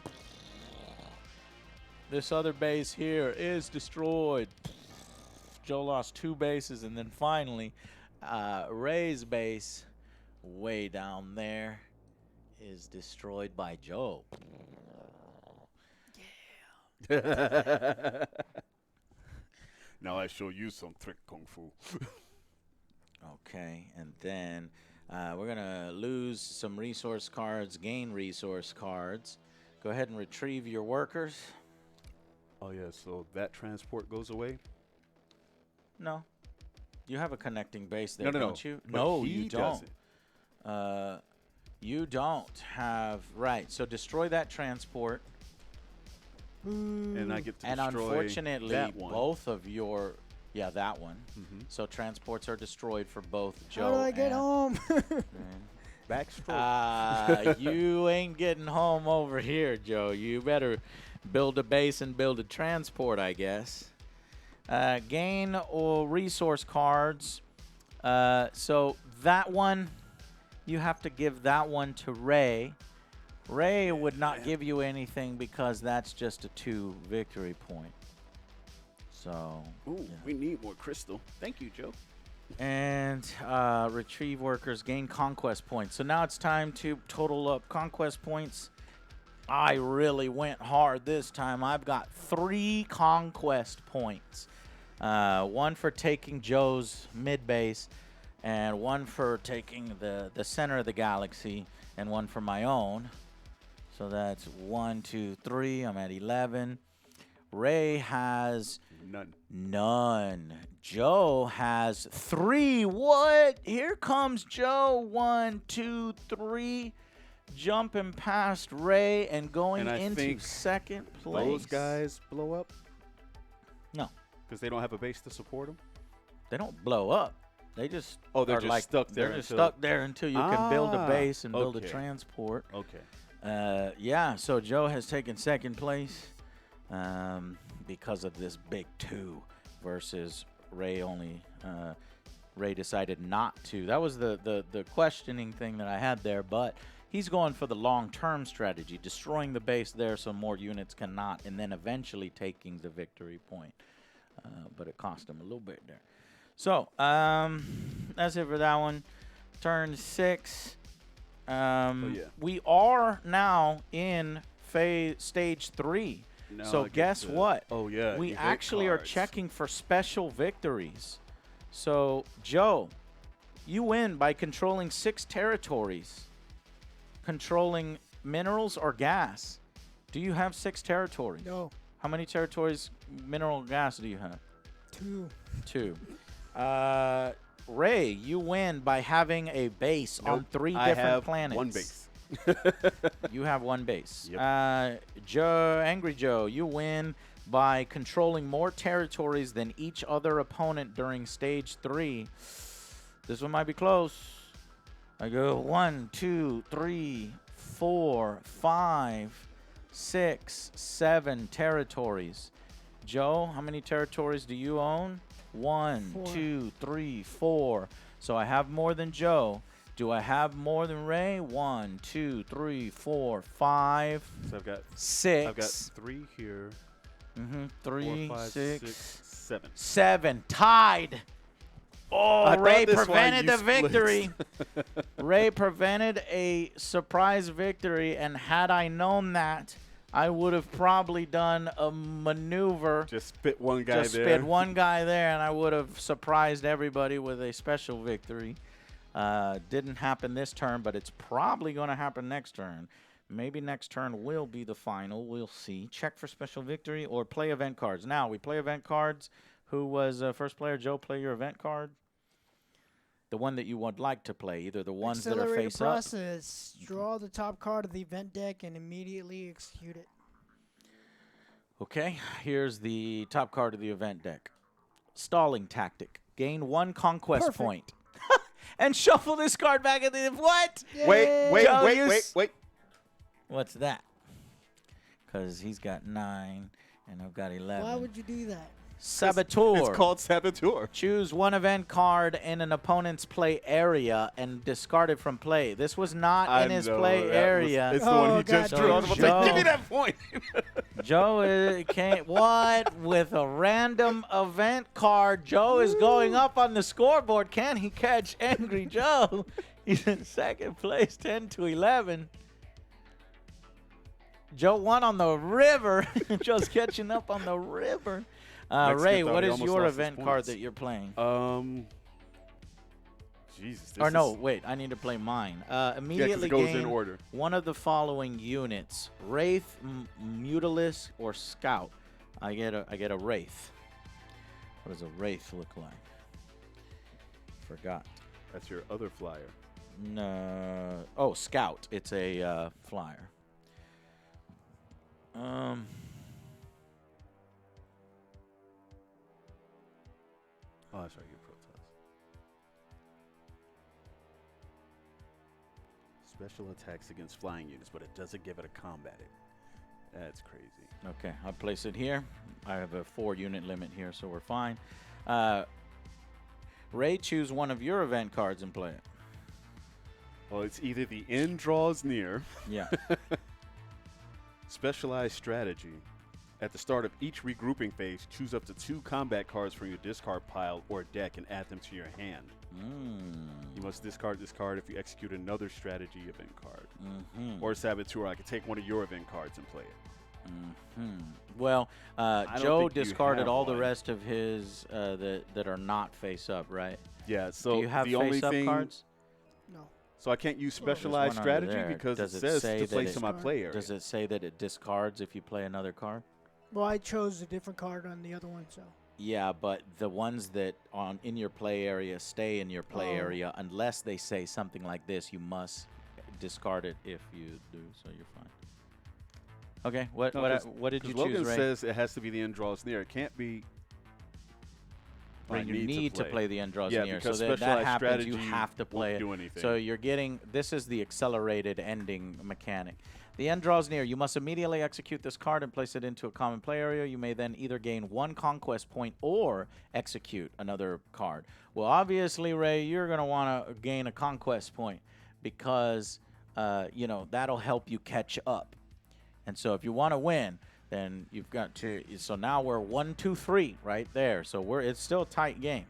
This other base here is destroyed. Joe lost 2 bases. And then finally, Ray's base way down there is destroyed by Joe. Now I show you some trick kung fu. Okay, and then we're going to lose some resource cards, gain resource cards. Go ahead and retrieve your workers. Oh, yeah, so that transport goes away? No. You have a connecting base there, No. don't you? But No, he you don't. doesn't. You don't have... Right, so destroy that transport. And I get to And destroy unfortunately, that one. both of your... Yeah, that one. Mm-hmm. So transports are destroyed for both Joe How do I get and home? Backstroke. You ain't getting home over here, Joe. You better build a base and build a transport, I guess. Gain or resource cards. So that one, you have to give that one to Ray. Ray would not give you anything because that's just a 2 victory point. So. Ooh, yeah. we need more crystal. Thank you, Joe. And retrieve workers, gain conquest points. So now it's time to total up conquest points. I really went hard this time. I've got 3 conquest points. 1 for taking Joe's mid base, and 1 for taking the center of the galaxy, and 1 for my own. So that's 1, 2, 3. I'm at 11. Ray has none. Joe has 3. What? Here comes Joe. 1, 2, 3. Jumping past Ray and going And I into think second place. Those guys blow up? No. Because they don't have a base to support them? They don't blow up. They just they're are just like, stuck there. They're just until- stuck there until you can build a base and build a okay. transport. Okay. Yeah, so Joe has taken second place because of this big 2 versus Ray only. Ray decided not to. That was the questioning thing that I had there, but he's going for the long-term strategy, destroying the base there so more units cannot, and then eventually taking the victory point. But it cost him a little bit there. So, that's it for that one. Turn 6. We are now in stage 3. Now So I get guess to- what? Oh, yeah. We event actually are cards. checking for special victories. So, Joe, you win by controlling 6 territories. Controlling minerals or gas. Do you have 6 territories? No. How many territories, mineral gas, do you have? 2. 2. Ray, you win by having a base on Nope, 3 I different have planets. 1 base. You have 1 base. Yep. Angry Joe, you win by controlling more territories than each other opponent during stage 3. This one might be close. I go 1, 2, 3, 4, 5, 6, 7 territories. Joe, how many territories do you own? 1, 4. 2, 3, 4. So I have more than Joe. Do I have more than Ray? 1, 2, 3, 4, 5, So I've got 6. 3 here. 3, 4, 5, 6, 7. 7. Tied. Oh, I Ray thought this one prevented you the split. victory. Ray prevented a surprise victory, and had I known that, I would have probably done a maneuver. Just spit one guy Just there. spit one guy there, and I would have surprised everybody with a special victory. Didn't happen this turn, but it's probably going to happen next turn. Maybe next turn will be the final. We'll see. Check for special victory or play event cards. Now, we play event cards. Who was first player? Joe, play your event card. The one that you would like to play. Either the ones that are Accelerated face up. process. Draw the top card of the event deck and immediately execute it. Okay, here's the top card of the event deck. Stalling tactic. Gain 1 conquest Perfect. point. And shuffle this card back at the... What? Wait. Joe, Wait. What's that? Because he's got 9, and I've got 11. Why would you do that? Saboteur. It's called Saboteur. Choose 1 event card in an opponent's play area and discard it from play. This was not in his play area. It's the one Oh, he just God drew. I damn. was about to say, give me Joe. that point. Joe can't. What? With a random event card, Joe is going up on the scoreboard. Can he catch Angry Joe? He's in second place, 10 to 11. Joe won on the river. Joe's catching up on the river. Mexican Ray, thought what he is almost your lost his event card points. that you're playing? Jesus. Or This no, is, wait. I need to play mine. yeah, 'cause Immediately it goes gain in order. one of the following units: Wraith, Mutalisk, or Scout. I get a Wraith. What does a Wraith look like? Forgot. That's your other flyer. No. Oh, Scout. It's a flyer. Oh, that's right. Your Protoss. Special attacks against flying units, but it doesn't give it a combat. That's crazy. Okay, I'll place it here. I have a 4-unit limit here, so we're fine. Ray, choose one of your event cards and play it. Well, it's either the end draws near. Yeah. Specialized strategy. At the start of each regrouping phase, choose up to 2 combat cards from your discard pile or deck and add them to your hand. You must discard this card if you execute another strategy event card. Or Saboteur, I could take one of your event cards and play it. Well, Joe think you discarded have all the one. rest of his that are not face up, right? Yeah, so Do you have the only face up thing, cards? No. So I can't use Well, there's specialized one under strategy there. because Does it it says say to that place it- in my play area. Does it say that it discards if you play another card? Well, I chose a different card on the other one, so. Yeah, but the ones that in your play area stay in your play Oh. area unless they say something like this. You must discard it if you do, so you're fine. Okay, what did you choose, Logan Ray? says it has to be the end draws near. It can't be. Ray, I you need to play the end draws Yeah, near. So because that specialized happens, you strategy have to play won't it. do anything. So you're getting, this is the accelerated ending mechanic. The end draws near. You must immediately execute this card and place it into a common play area. You may then either gain 1 conquest point or execute another card. Well, obviously, Ray, you're going to want to gain a conquest point because, that'll help you catch up. And so if you want to win, then you've got to, so now we're 1, 2, 3 right there. So it's still a tight game.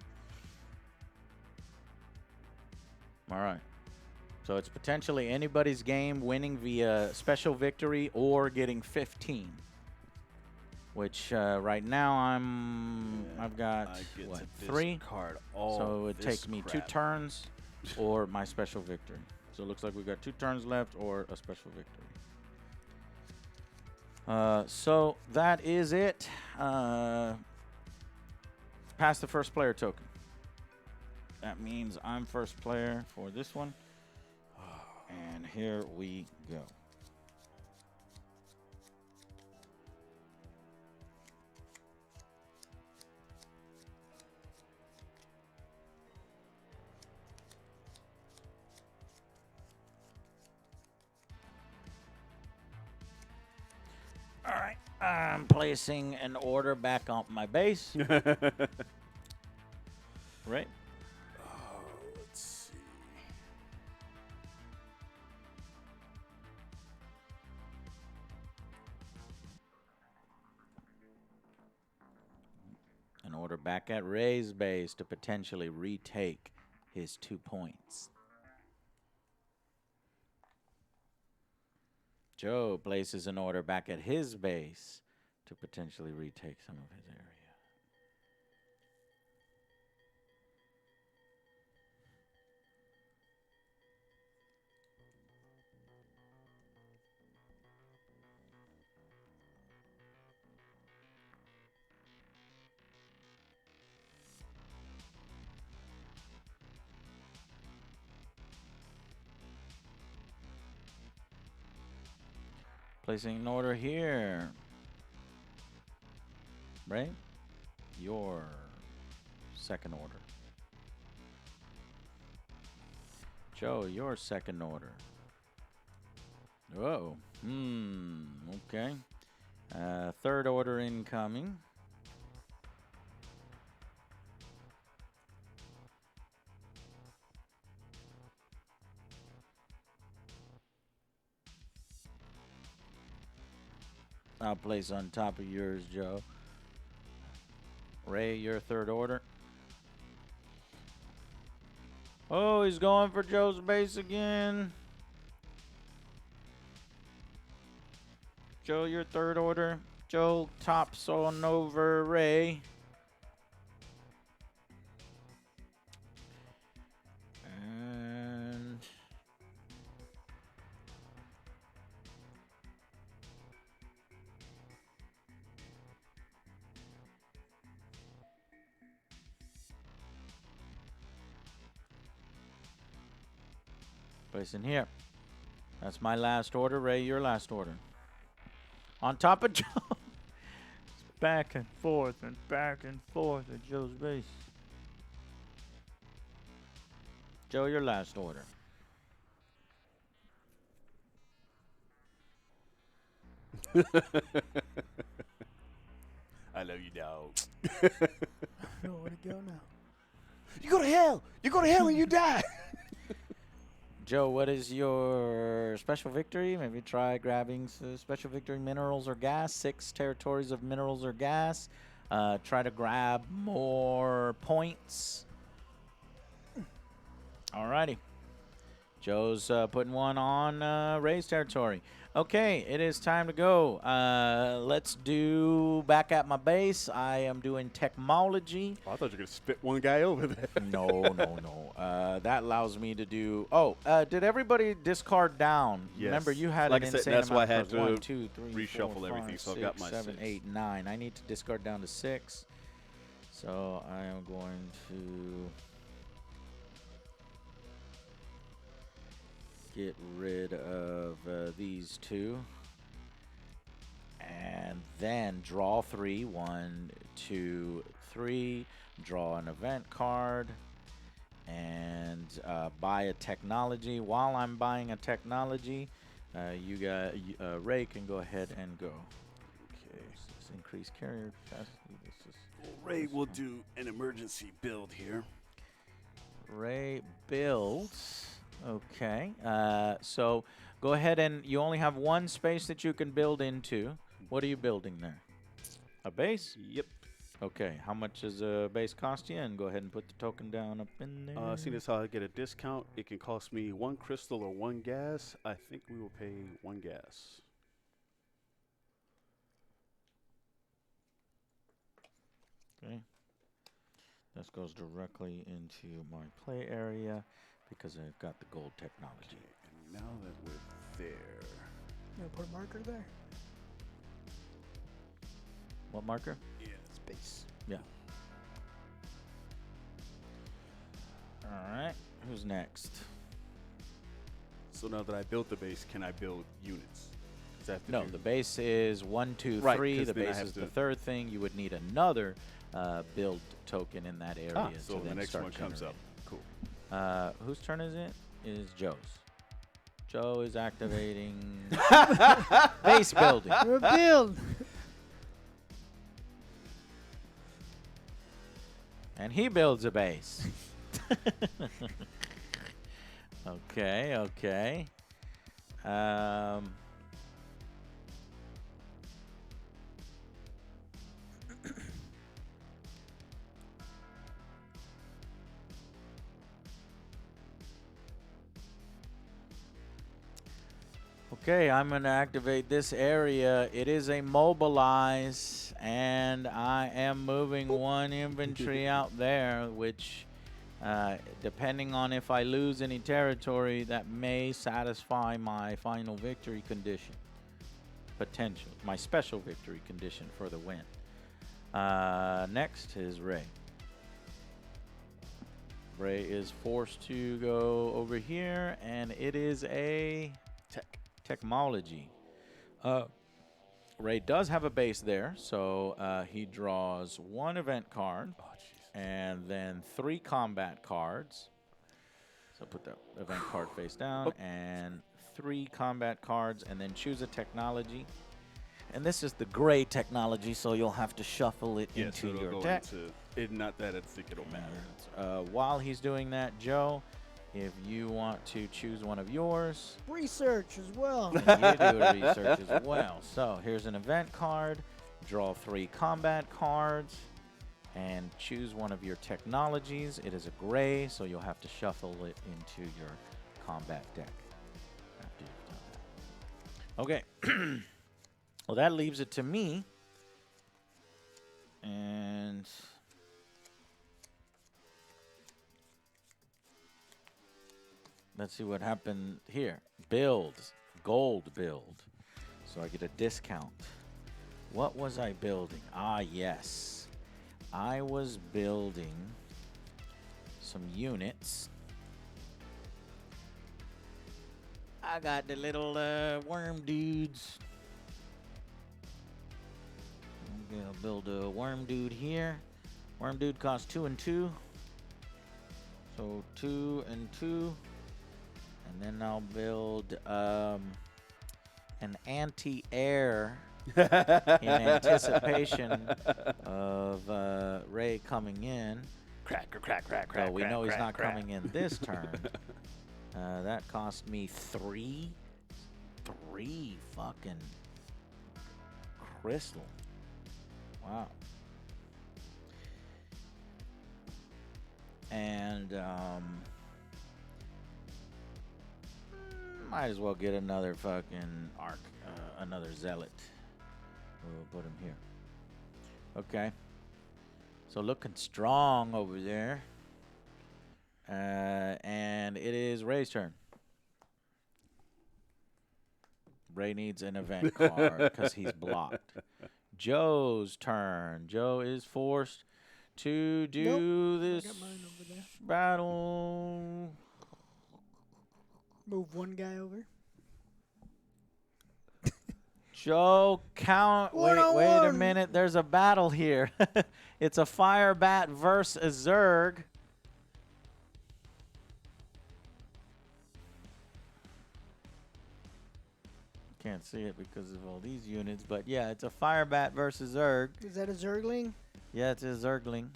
All right. So it's potentially anybody's game winning via special victory or getting 15. Which right now I've got I get what, to 3? discard all So it this takes me 2 crap. turns or my special victory. So it looks like we've got 2 turns left or a special victory. So that is it. Pass the first player token. That means I'm first player for this one. And here we go. All right. I'm placing an order back on my base. Right? Let's see. An order back at Ray's base to potentially retake his 2 points. Joe places an order back at his base to potentially retake some of his area. Placing an order here. Right? Your second order. Joe, your second order. Whoa. Okay. Third order incoming. I'll place on top of yours, Joe. Ray, your third order. Oh, he's going for Joe's base again. Joe, your third order. Joe tops on over Ray. Place in here. That's my last order. Ray, your last order. On top of Joe. Back and forth at Joe's base. Joe, your last order. I love you, dog. I don't know where to go now. You go to hell. You go to hell and you die. Joe, what is your special victory? Maybe try grabbing special victory minerals or gas. 6 territories of minerals or gas. Try to grab more points. Alrighty. Joe's putting one on Ray's territory. Okay, it is time to go. Let's do back at my base. I am doing technology. Oh, I thought you were going to spit one guy over there. No. That allows me to do. Oh, did everybody discard down? Yes. Remember, you had Like an I said, insane that's why I amount had of cards. to 1, 2, 3, reshuffle 4, everything, 5, so I've 6, got my 7, 6. 8, 9. I need to discard down to 6. So I am going to get rid of these 2. And then draw 3. 1, 2, 3. Draw an event card. And buy a technology. While I'm buying a technology, you got Ray can go ahead and go. Okay. Let's increase carrier capacity. This is Ray will do an emergency build here. Ray builds. Okay. So go ahead and you only have 1 space that you can build into. What are you building there? A base? Yep. Okay. How much does a base cost you? And go ahead and put the token down up in there. See, this how I get a discount. It can cost me 1 crystal or 1 gas. I think we will pay 1 gas. Okay. This goes directly into my play area because I've got the gold technology. Okay, and now that we're there, You gonna put a marker there? What marker? yeah. Space. Yeah. All right. Who's next? So now that I built the base, can I build units? 'Cause I have to No, do- the base is 1, 2, Right, 3. 'cause The then I base have is the to- 3rd thing. You would need another build token in that area. Ah, to so the then next start one comes up. generating. Cool. Whose turn is it? Is Joe's. Joe is activating base building. We're build. And he builds a base. Okay. Okay, I'm going to activate this area. It is a mobilize, and I am moving 1 inventory out there, which, depending on if I lose any territory, that may satisfy my final victory condition. Potential. My special victory condition for the win. Next is Ray. Ray is forced to go over here, and it is a technology. Ray does have a base there, so he draws 1 event card and then 3 combat cards. So put the event card face down and 3 combat cards, and then choose a technology. And this is the gray technology, so you'll have to shuffle it Yeah, into so it'll your go deck. not that I think it'll matter. While he's doing that, Joe, if you want to choose one of yours, Research as well. and you do a research as well. So here's an event card. Draw 3 combat cards and choose one of your technologies. It is a gray, so you'll have to shuffle it into your combat deck after you've done that. Okay. Well, that leaves it to me. And let's see what happened here. Build. Gold build. So I get a discount. What was I building? Ah, yes. I was building some units. I got the little worm dudes. I'm gonna build a worm dude here. Worm dude costs 2 and 2. So 2 and 2. And then I'll build an anti-air in anticipation of Ray coming in. Crack. So we know he's not coming in this turn. That cost me 3 fucking crystal. Wow. And might as well get another fucking arc, another zealot. We'll put him here. Okay. So looking strong over there. And it is Ray's turn. Ray needs an event card because he's blocked. Joe's turn. Joe is forced to do this I got mine over there. battle. Move one guy over. Joe, count. Wait a 1-on-1. minute. There's a battle here. It's a fire bat versus a Zerg. Can't see it because of all these units, but yeah, it's a fire bat versus Zerg. Is that a Zergling? Yeah, it's a Zergling.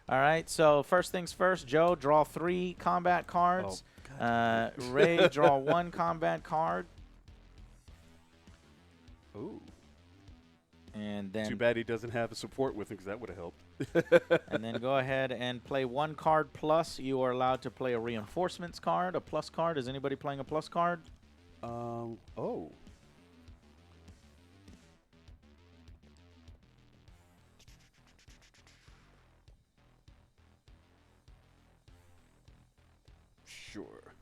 All right, so first things first, Joe, draw 3 combat cards. Oh, Ray, draw 1 combat card. Ooh. And then Too bad he doesn't have a support with him because that would have helped. and then go ahead and play 1 card plus. You are allowed to play a reinforcements card, a plus card. Is anybody playing a plus card? Oh. Sure.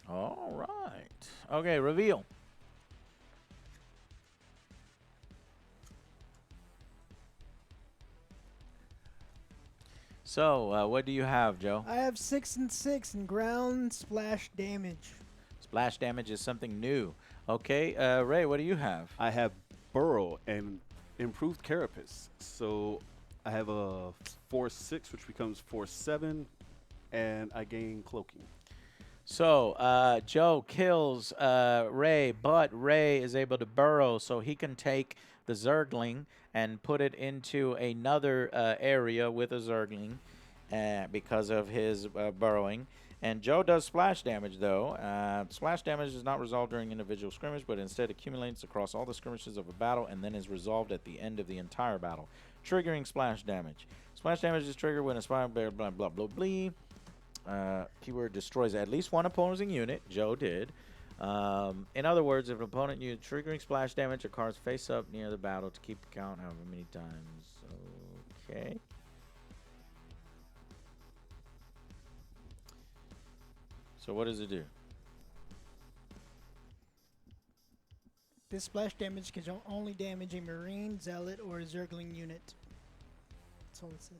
All right. Okay, reveal. So, what do you have, Joe? I have 6 and 6 in ground splash damage. Splash damage is something new. Okay, Ray, what do you have? I have Burrow and improved Carapace. So I have a 4/6, which becomes 4/7, and I gain cloaking. So, Joe kills Ray, but Ray is able to burrow, so he can take the Zergling and put it into another area with a Zergling because of his burrowing. And Joe does splash damage, though. Splash damage is not resolved during individual scrimmage, but instead accumulates across all the skirmishes of a battle and then is resolved at the end of the entire battle, triggering splash damage. Splash damage is triggered when a spy blah blah blah blah blah. Keyword destroys at least one opposing unit. Joe did. In other words, if an opponent used triggering splash damage, a card's face up near the battle to keep count however many times. Okay. So what does it do? This splash damage can only damage a Marine, Zealot, or a Zergling unit. That's all it says.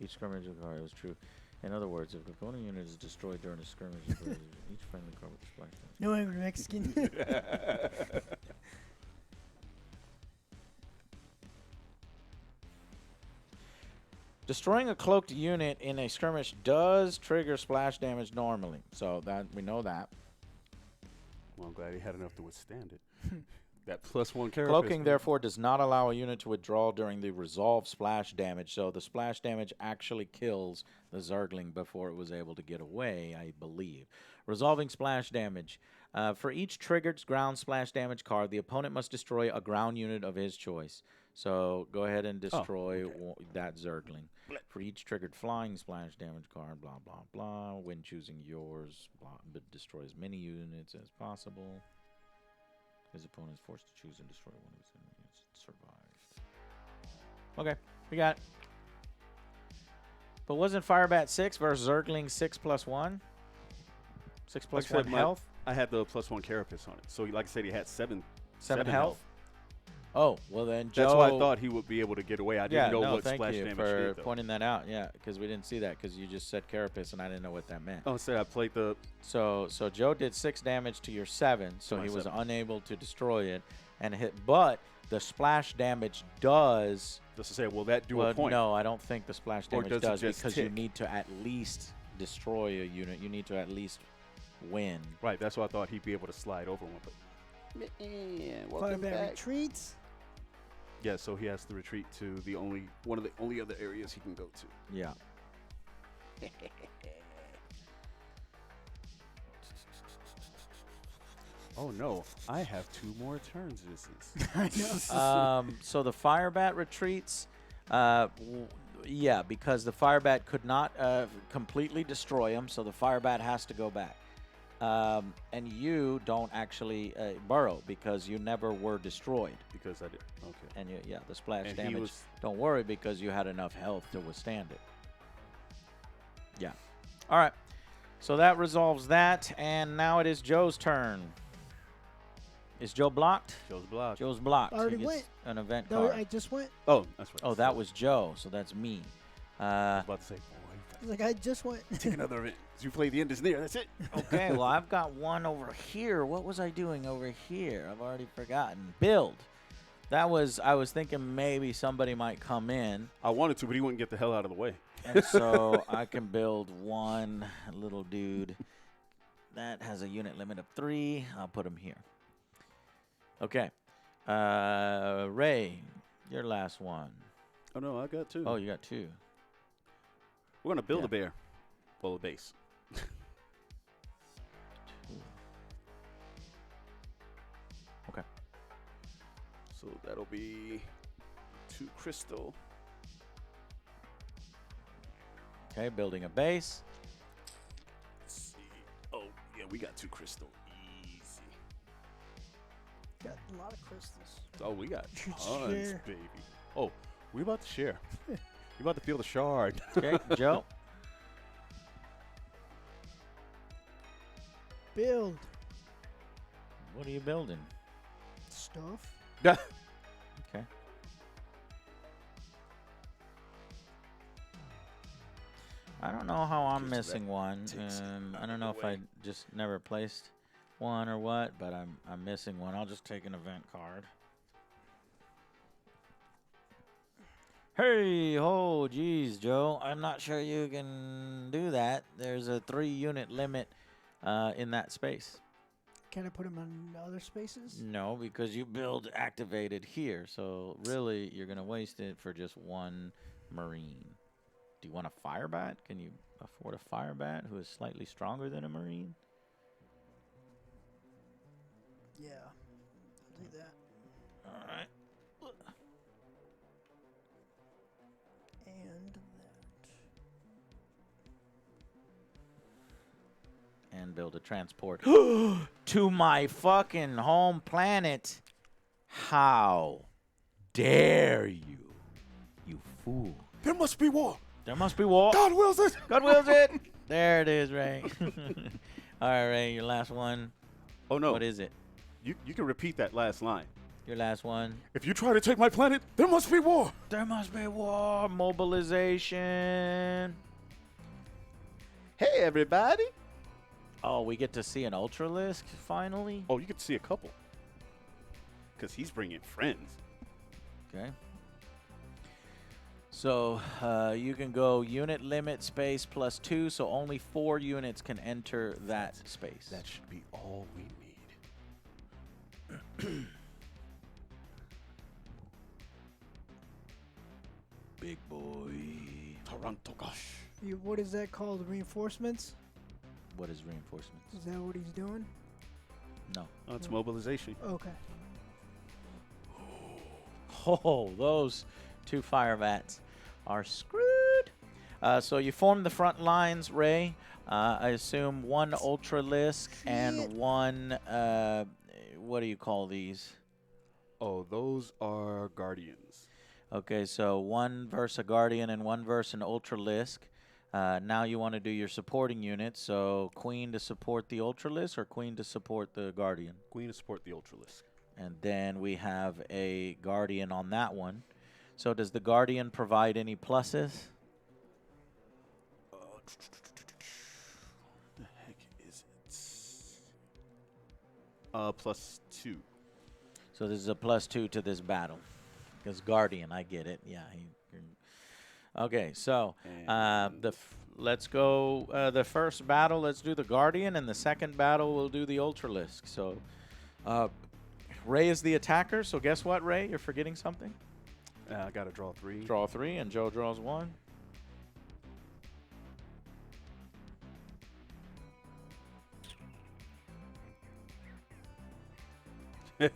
Each skirmish of the card is true. In other words, if the opponent unit is destroyed during a skirmish, each friendly card with splash damage. No angry Mexican. Destroying a cloaked unit in a skirmish does trigger splash damage normally. So that we know that. Well, I'm glad he had enough to withstand it. That +1 Carapace. Cloaking, therefore, does not allow a unit to withdraw during the resolve splash damage. So the splash damage actually kills the Zergling before it was able to get away, I believe. Resolving splash damage. For each triggered ground splash damage card, the opponent must destroy a ground unit of his choice. So go ahead and destroy that Zergling. For each triggered flying splash damage card, blah, blah, blah. When choosing yours, blah, but destroy as many units as possible. His opponent is forced to choose and destroy one of his enemies. Survived. Okay, we got it. But wasn't Firebat 6 versus Zergling 6+1? 6 plus Like I 1 said, health? I had the +1 Carapace on it. So, like I said, he had 7 7 health? Oh, well then, Joe. That's why I thought he would be able to get away. I didn't know what thank splash you damage for did, though. pointing that out. Yeah, because we didn't see that because you just said Carapace and I didn't know what that meant. Oh, say I played the. So Joe did 6 damage to your 7, so My he was 7. unable to destroy it and hit. But the splash damage does. Just to say, will that do well, a point? no, I don't think the splash Or damage does it does just because you tick? need to at least destroy a unit. You need to at least win. Right, that's why I thought he'd be able to slide over one. But Firebat retreats. yeah, so he has to retreat to the one of the only other areas he can go to. Yeah. Oh no, I have 2 more turns. This is. So the Firebat retreats, yeah, because the Firebat could not completely destroy him, so the Firebat has to go back. And you don't actually burrow because you never were destroyed. Because I did. Okay. And yeah, the splash And he damage. was- Don't worry because you had enough health to withstand it. Yeah. All right. So that resolves that, and now it is Joe's turn. Is Joe blocked? Joe's blocked. Joe's blocked. I already He gets went. an event No, card. I just went. Oh, that's right. Oh, that was Joe, so that's me. I was about to say, boy, It's like I just went. take another event. You play the end is near. That's it. Okay, well, I've got one over here. What was I doing over here? I've already forgotten. Build. I was thinking maybe somebody might come in, I wanted to, but he wouldn't get the hell out of the way. and so I can build one little dude that has a unit limit of 3. I'll put him here. Okay. Ray, your last one. Oh no, I got 2. Oh, you got 2. We're gonna build Yeah. a bear. Well, a base. 2. Okay. So that'll be 2 crystal. Okay, building a base. Let's see. Oh yeah, we got 2 crystal. Easy. Got a lot of crystals. Oh, we got Should tons, share. baby. Oh, we about to share. You about to feel the shard. Okay, Joe. Build What are you building? stuff. Okay. I don't know how I'm Just that missing one. takes it I out don't of know the if I way. just never placed one or what, but I'm missing one. I'll just take an event card. Hey, oh, geez, Joe. I'm not sure you can do that. There's a 3-unit limit in that space. Can I put them on other spaces? No, because you build activated here. So really, you're going to waste it for just one Marine. Do you want a Firebat? Can you afford a Firebat who is slightly stronger than a Marine? Yeah. I'll do that. All right. And that. And build a transport to my fucking home planet. How dare you, you fool. There must be war. There must be war. God wills it. God wills it. There it is, Ray. All right, Ray, your last one. Oh no. What is it? You can repeat that last line. Your last one. If you try to take my planet, there must be war. There must be war. Mobilization. Hey everybody. Oh, we get to see an Ultralisk finally? Oh, you get to see a couple. Because he's bringing friends. Okay. So you can go unit limit space +2, so only 4 units can enter that space. That should be all we need. Big boy. Toronto gosh. What is that called? Reinforcements? What is reinforcements? Is that what he's doing? No. Oh, it's mobilization. Okay. Oh, those 2 fire vats are screwed. So you form the front lines, Ray. I assume 1 Ultralisk and Shit. 1, what do you call these? Oh, those are guardians. Okay, so 1 versus a Guardian and 1 versus an Ultralisk. Now you want to do your supporting units. So Queen to support the Ultralisk or Queen to support the Guardian? Queen to support the Ultralisk. And then we have a Guardian on that one. So does the Guardian provide any pluses? The heck is it? +2. So this is a +2 to this battle. Because Guardian, I get it. Yeah. Okay, so let's go the first battle. Let's do the Guardian, and the second battle we'll do the Ultralisk. So Ray is the attacker. So guess what, Ray? You're forgetting something. I got to draw 3. Draw 3, and Joe draws 1. We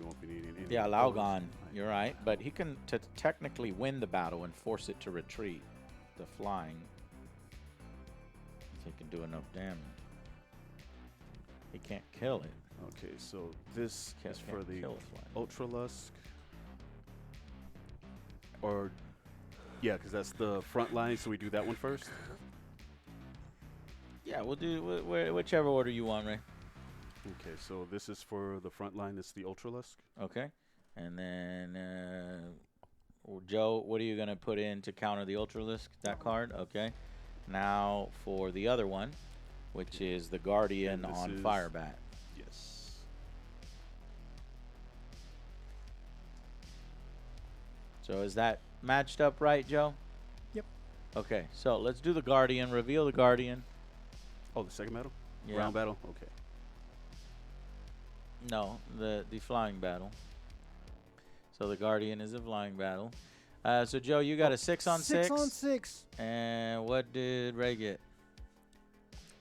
won't be needing any. Yeah, of Lao those. gone. You're right, but he can technically win the battle and force it to retreat. The flying. If he can do enough damage. He can't kill it. Okay, so this is for the kill a flying. Ultralusk. Or, yeah, because that's the front line, so we do that one first. Yeah, we'll do whichever order you want, Ray. Okay, so this is for the front line. It's the Ultralusk. Okay. And then, Joe, what are you going to put in to counter the Ultralisk? That card? Okay. Now for the other one, which is the Guardian on Firebat. Yes. So is that matched up right, Joe? Yep. Okay, so let's do the Guardian. Reveal the Guardian. Oh, the second battle? Yeah. Round battle? Okay. No, the flying battle. So the Guardian is a flying battle. So Joe, you got a 6 on 6. 6 on 6. And what did Ray get?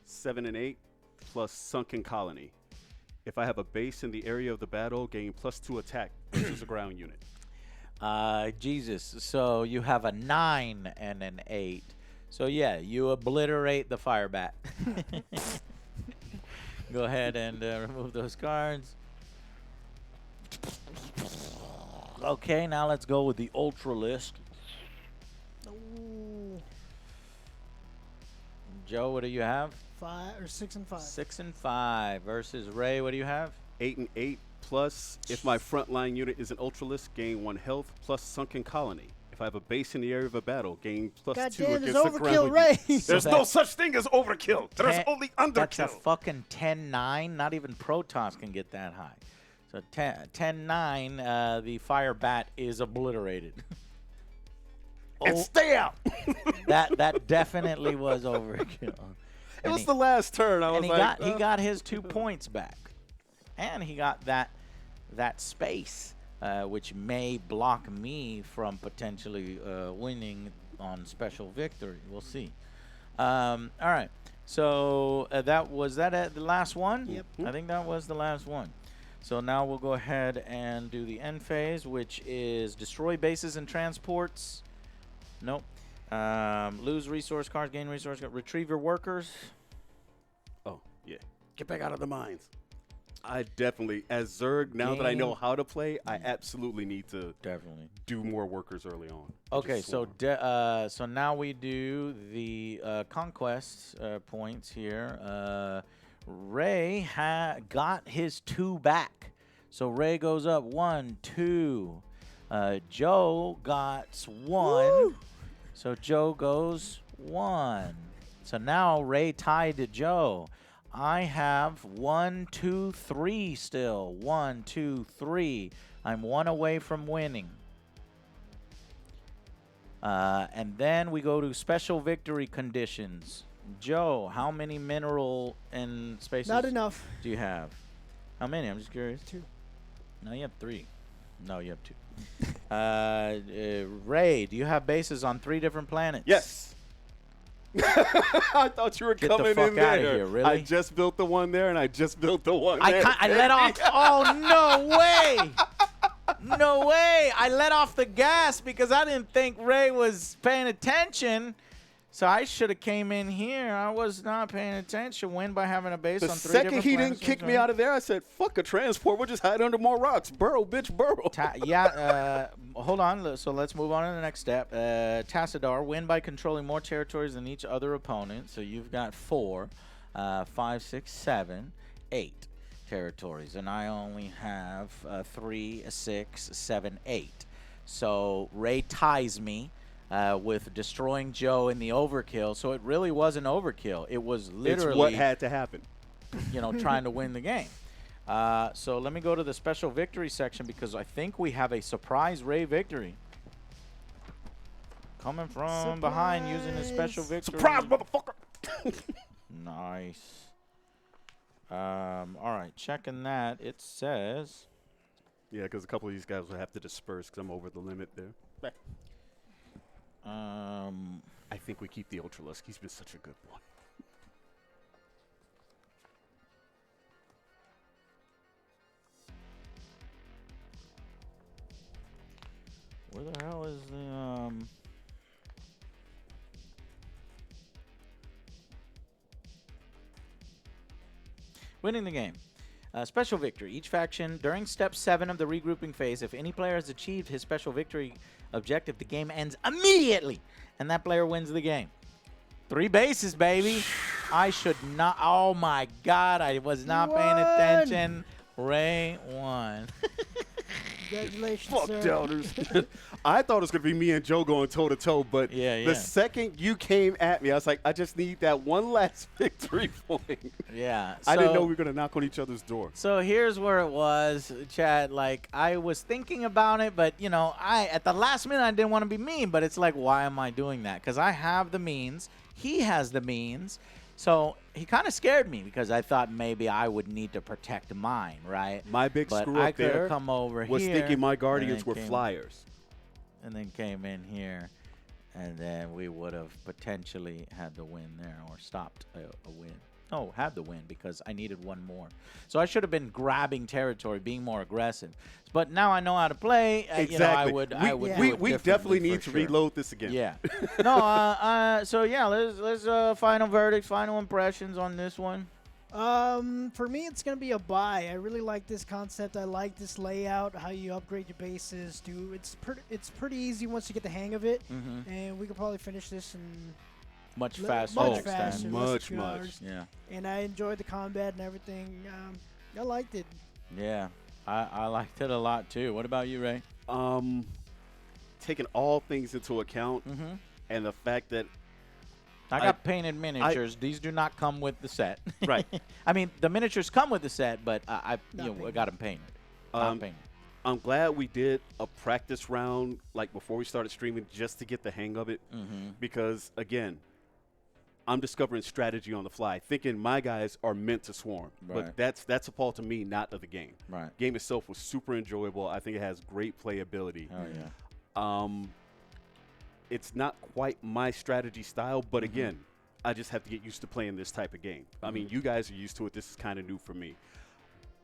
7 and 8 plus Sunken Colony. If I have a base in the area of the battle, gain +2 attack versus a ground unit. Jesus. So you have a 9 and an 8. So yeah, you obliterate the Firebat. Go ahead and remove those cards. Okay, now let's go with the Ultralisk. Ooh. Joe, what do you have? 6 and 5. 6 and 5 versus Ray. What do you have? 8 and 8 plus, if my frontline unit is an Ultralisk, gain 1 health plus Sunken Colony. If I have a base in the area of a battle, gain +2 Goddamn, against there's the ground overkill, Ray. unit. So There's no such thing as overkill. There's only underkill. That's a fucking 10-9. Not even Protoss can get that high. So 10-9, the Firebat is obliterated. And stay out. that definitely was overkill. It was the last turn. I was And like, he got his 2 points back, and he got that space, which may block me from potentially winning on special victory. We'll see. All right. So was that the last one? Yep. I think that was the last one. So now we'll go ahead and do the end phase, which is destroy bases and transports. Nope. Lose resource cards, gain resource cards, retrieve your workers. oh, yeah. Get back out of the mines. I definitely, as Zerg, now that I know how to play, I absolutely need to Definitely. do more workers early on. Okay, Just so swarm. so now we do the conquest points here. Ray got his 2 back, so Ray goes up 1, 2. Joe got 1, Woo! so Joe goes 1. So now Ray tied to Joe. I have 1, 2, 3 still. 1, 2, 3. I'm 1 away from winning. And then we go to special victory conditions. Joe, how many mineral and spaces Not enough. do you have? How many? I'm just curious. 2. No, you have 3. No, you have 2. Ray, do you have bases on 3 different planets? Yes. I thought you were Get the coming fuck in outta there. here, really? I just built the one there, and I just built the one there. I let off. Oh, no way. No way. I let off the gas because I didn't think Ray was paying attention. So I should have came in here. I was not paying attention. Win by having a base The on 3 second different he planets. didn't kick me out of there, I said, fuck a transport. We'll just hide under more rocks. Burrow, bitch, burrow. Hold on. So let's move on to the next step. Tassadar, win by controlling more territories than each other opponent. So you've got 4, 5, 6, 7, 8. territories, and I only have 3, 6, 7, 8. So Ray ties me with destroying Joe in the overkill. So it really wasn't overkill. It was literally It's what had to happen. trying to win the game. So let me go to the special victory section because I think we have a surprise Ray victory. Coming from behind using his special victory. Surprise, motherfucker! Nice. All right, checking that. It says... Yeah, because a couple of these guys will have to disperse because I'm over the limit there. I think we keep the Ultralusk. He's been such a good one. Where the hell is the winning the game? Special victory. Each faction, during step 7 of the regrouping phase, if any player has achieved his special victory objective, the game ends immediately, and that player wins the game. 3 bases, baby. I should not. Oh, my God. I was not paying attention. Ray won. Congratulations, Fuck sir. doubters. I thought it was going to be me and Joe going toe-to-toe, but the second you came at me, I was like, I just need that one last victory point. Yeah. I didn't know we were going to knock on each other's door. So here's where it was, Chad. Like, I was thinking about it, but, at the last minute, I didn't want to be mean, but it's like, why am I doing that? Because I have the means. He has the means. So he kind of scared me because I thought maybe I would need to protect mine, right? My big but screw I up there come over was here thinking my Guardians were flyers. And then came in here, and then we would have potentially had the win there or stopped a win. No, had the win because I needed one more. So I should have been grabbing territory, being more aggressive. But now I know how to play. Exactly. We definitely need to reload this again. Yeah. No. So yeah, let's final verdicts, final impressions on this one. For me, it's gonna be a buy. I really like this concept. I like this layout, how you upgrade your bases. It's pretty easy once you get the hang of it, and we could probably finish this in much faster. Much faster. Much. Yeah. And I enjoyed the combat and everything. I liked it. Yeah, I liked it a lot too. What about you, Ray? Taking all things into account, and the fact that I got painted miniatures. These do not come with the set. Right. I mean, the miniatures come with the set, but I got them painted. I'm glad we did a practice round like before we started streaming just to get the hang of it, because again, I'm discovering strategy on the fly, thinking my guys are meant to swarm, but that's a fault to me, not of the game. Right. Game itself was super enjoyable. I think it has great playability. Oh yeah. It's not quite my strategy style, but again, I just have to get used to playing this type of game. I mean, you guys are used to it. This is kind of new for me.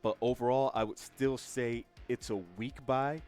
But overall, I would still say it's a weak buy,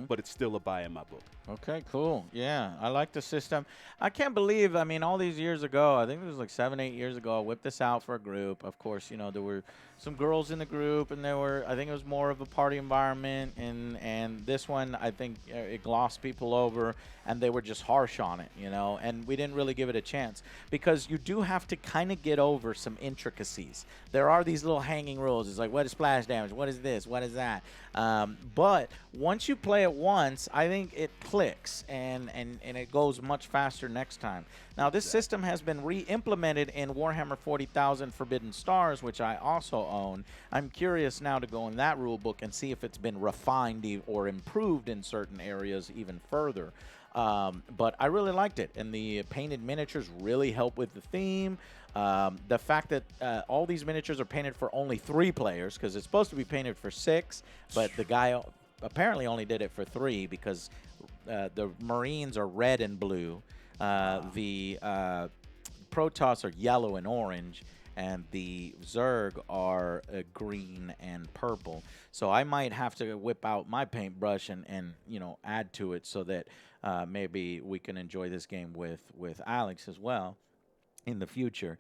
but it's still a buy in my book. Okay, cool. Yeah, I like the system. I can't believe, I mean, all these years ago, I think it was like 7, 8 years ago, I whipped this out for a group. Of course, there were some girls in the group, and I think it was more of a party environment, and this one, I think it glossed people over, and they were just harsh on it, and we didn't really give it a chance, because you do have to kind of get over some intricacies. There are these little hanging rules. It's like, what is splash damage? What is this? What is that? But once you play it once, I think it clicks, and it goes much faster next time. Now, this system has been re-implemented in Warhammer 40,000 Forbidden Stars, which I also own. I'm curious now to go in that rule book and see if it's been refined or improved in certain areas even further. But I really liked it, and the painted miniatures really help with the theme. The fact that all these miniatures are painted for only 3 players, because it's supposed to be painted for 6, but the guy apparently only did it for 3 because the Marines are red and blue. The Protoss are yellow and orange, and the Zerg are green and purple. So I might have to whip out my paintbrush and add to it so that maybe we can enjoy this game with Alex as well in the future,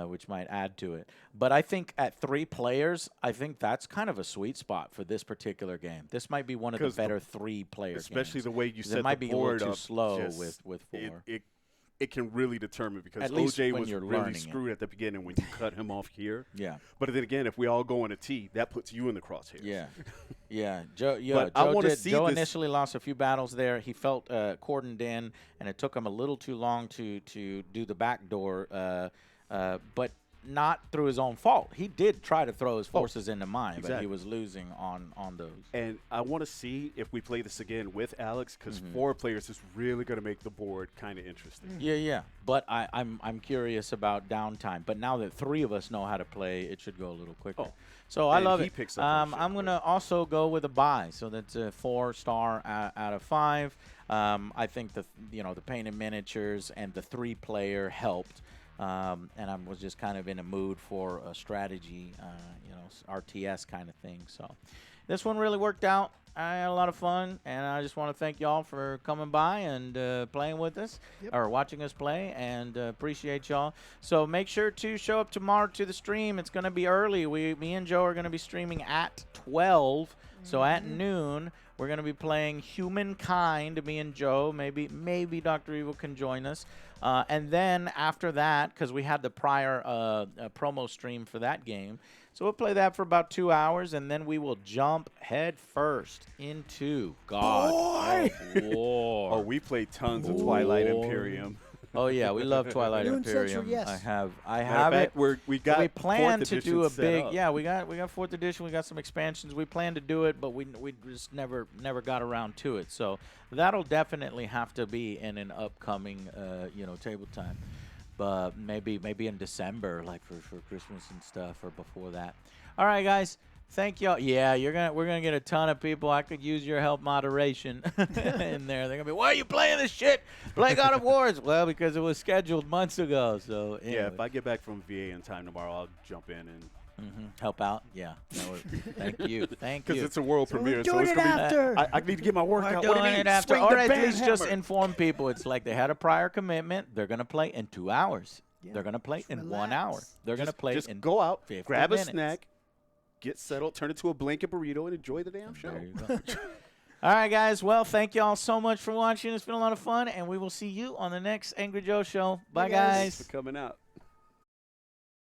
which might add to it. But I think at 3 players, I think that's kind of a sweet spot for this particular game. This might be one of the better 3-player games. Especially the way you set the board up. It might be a little too slow with 4. it can really determine, because At least OJ when was you're really learning it. screwed at the beginning when you cut him off here. Yeah. But then again, if we all go on a T, that puts you in the crosshairs. Yeah. Yeah. Joe, But I wanna did, see Joe this- initially lost a few battles there. He felt cordoned in, and it took him a little too long to do the backdoor, but not through his own fault. He did try to throw his forces into mine, but he exactly. was losing on those. And I want to see if we play this again with Alex, because 4 players is really going to make the board kind of interesting. Yeah. But I'm curious about downtime. But now that 3 of us know how to play, it should go a little quicker. Oh. So I And love he it. picks up on shit I'm going to also go with a buy. So that's a 4-star out of 5. I think the painted miniatures and the 3-player helped. And I was just kind of in a mood for a strategy, RTS kind of thing. So this one really worked out. I had a lot of fun, and I just want to thank y'all for coming by and playing with us, or watching us play, and appreciate y'all. So make sure to show up tomorrow to the stream. It's going to be early. Me and Joe are going to be streaming at 12, so at noon. We're going to be playing Humankind, me and Joe. Maybe Dr. Evil can join us. And then after that, because we had the prior promo stream for that game, so we'll play that for about 2 hours, and then we will jump head first into God of War. Oh, we played tons of Twilight Imperium. Oh yeah, we love Twilight Moon Central, Imperium. yes. I have it. We got We plan 4th to edition do a set big. up. Yeah, we got 4th edition. We got some expansions. We plan to do it, but we just never got around to it. So that'll definitely have to be in an upcoming table time. But maybe in December, like for Christmas and stuff, or before that. All right, guys. Thank y'all. Yeah, we're gonna get a ton of people. I could use your help moderation in there. They're gonna be, why are you playing this shit? Play God of Wars. Well, because it was scheduled months ago. So anyway. Yeah, if I get back from VA in time tomorrow, I'll jump in and help out. Yeah. No, thank you. Thank you. because it's a world premiere, we're so doing it's it gonna after. be. I need to get my workout. We're What do doing you it mean? after. Swing Or the at band least just hammer. inform people. It's like they had a prior commitment. They're gonna play in 2 hours. Yeah. They're gonna play Just in 1 hour. relax. They're gonna play Just in go out, 50 grab minutes. a snack, get settled, turn it to a blanket burrito, and enjoy the damn show. There you go. All right, guys. Well, thank y'all so much for watching. It's been a lot of fun, and we will see you on the next Angry Joe show. Bye, Hey, guys. guys. Thanks for coming out.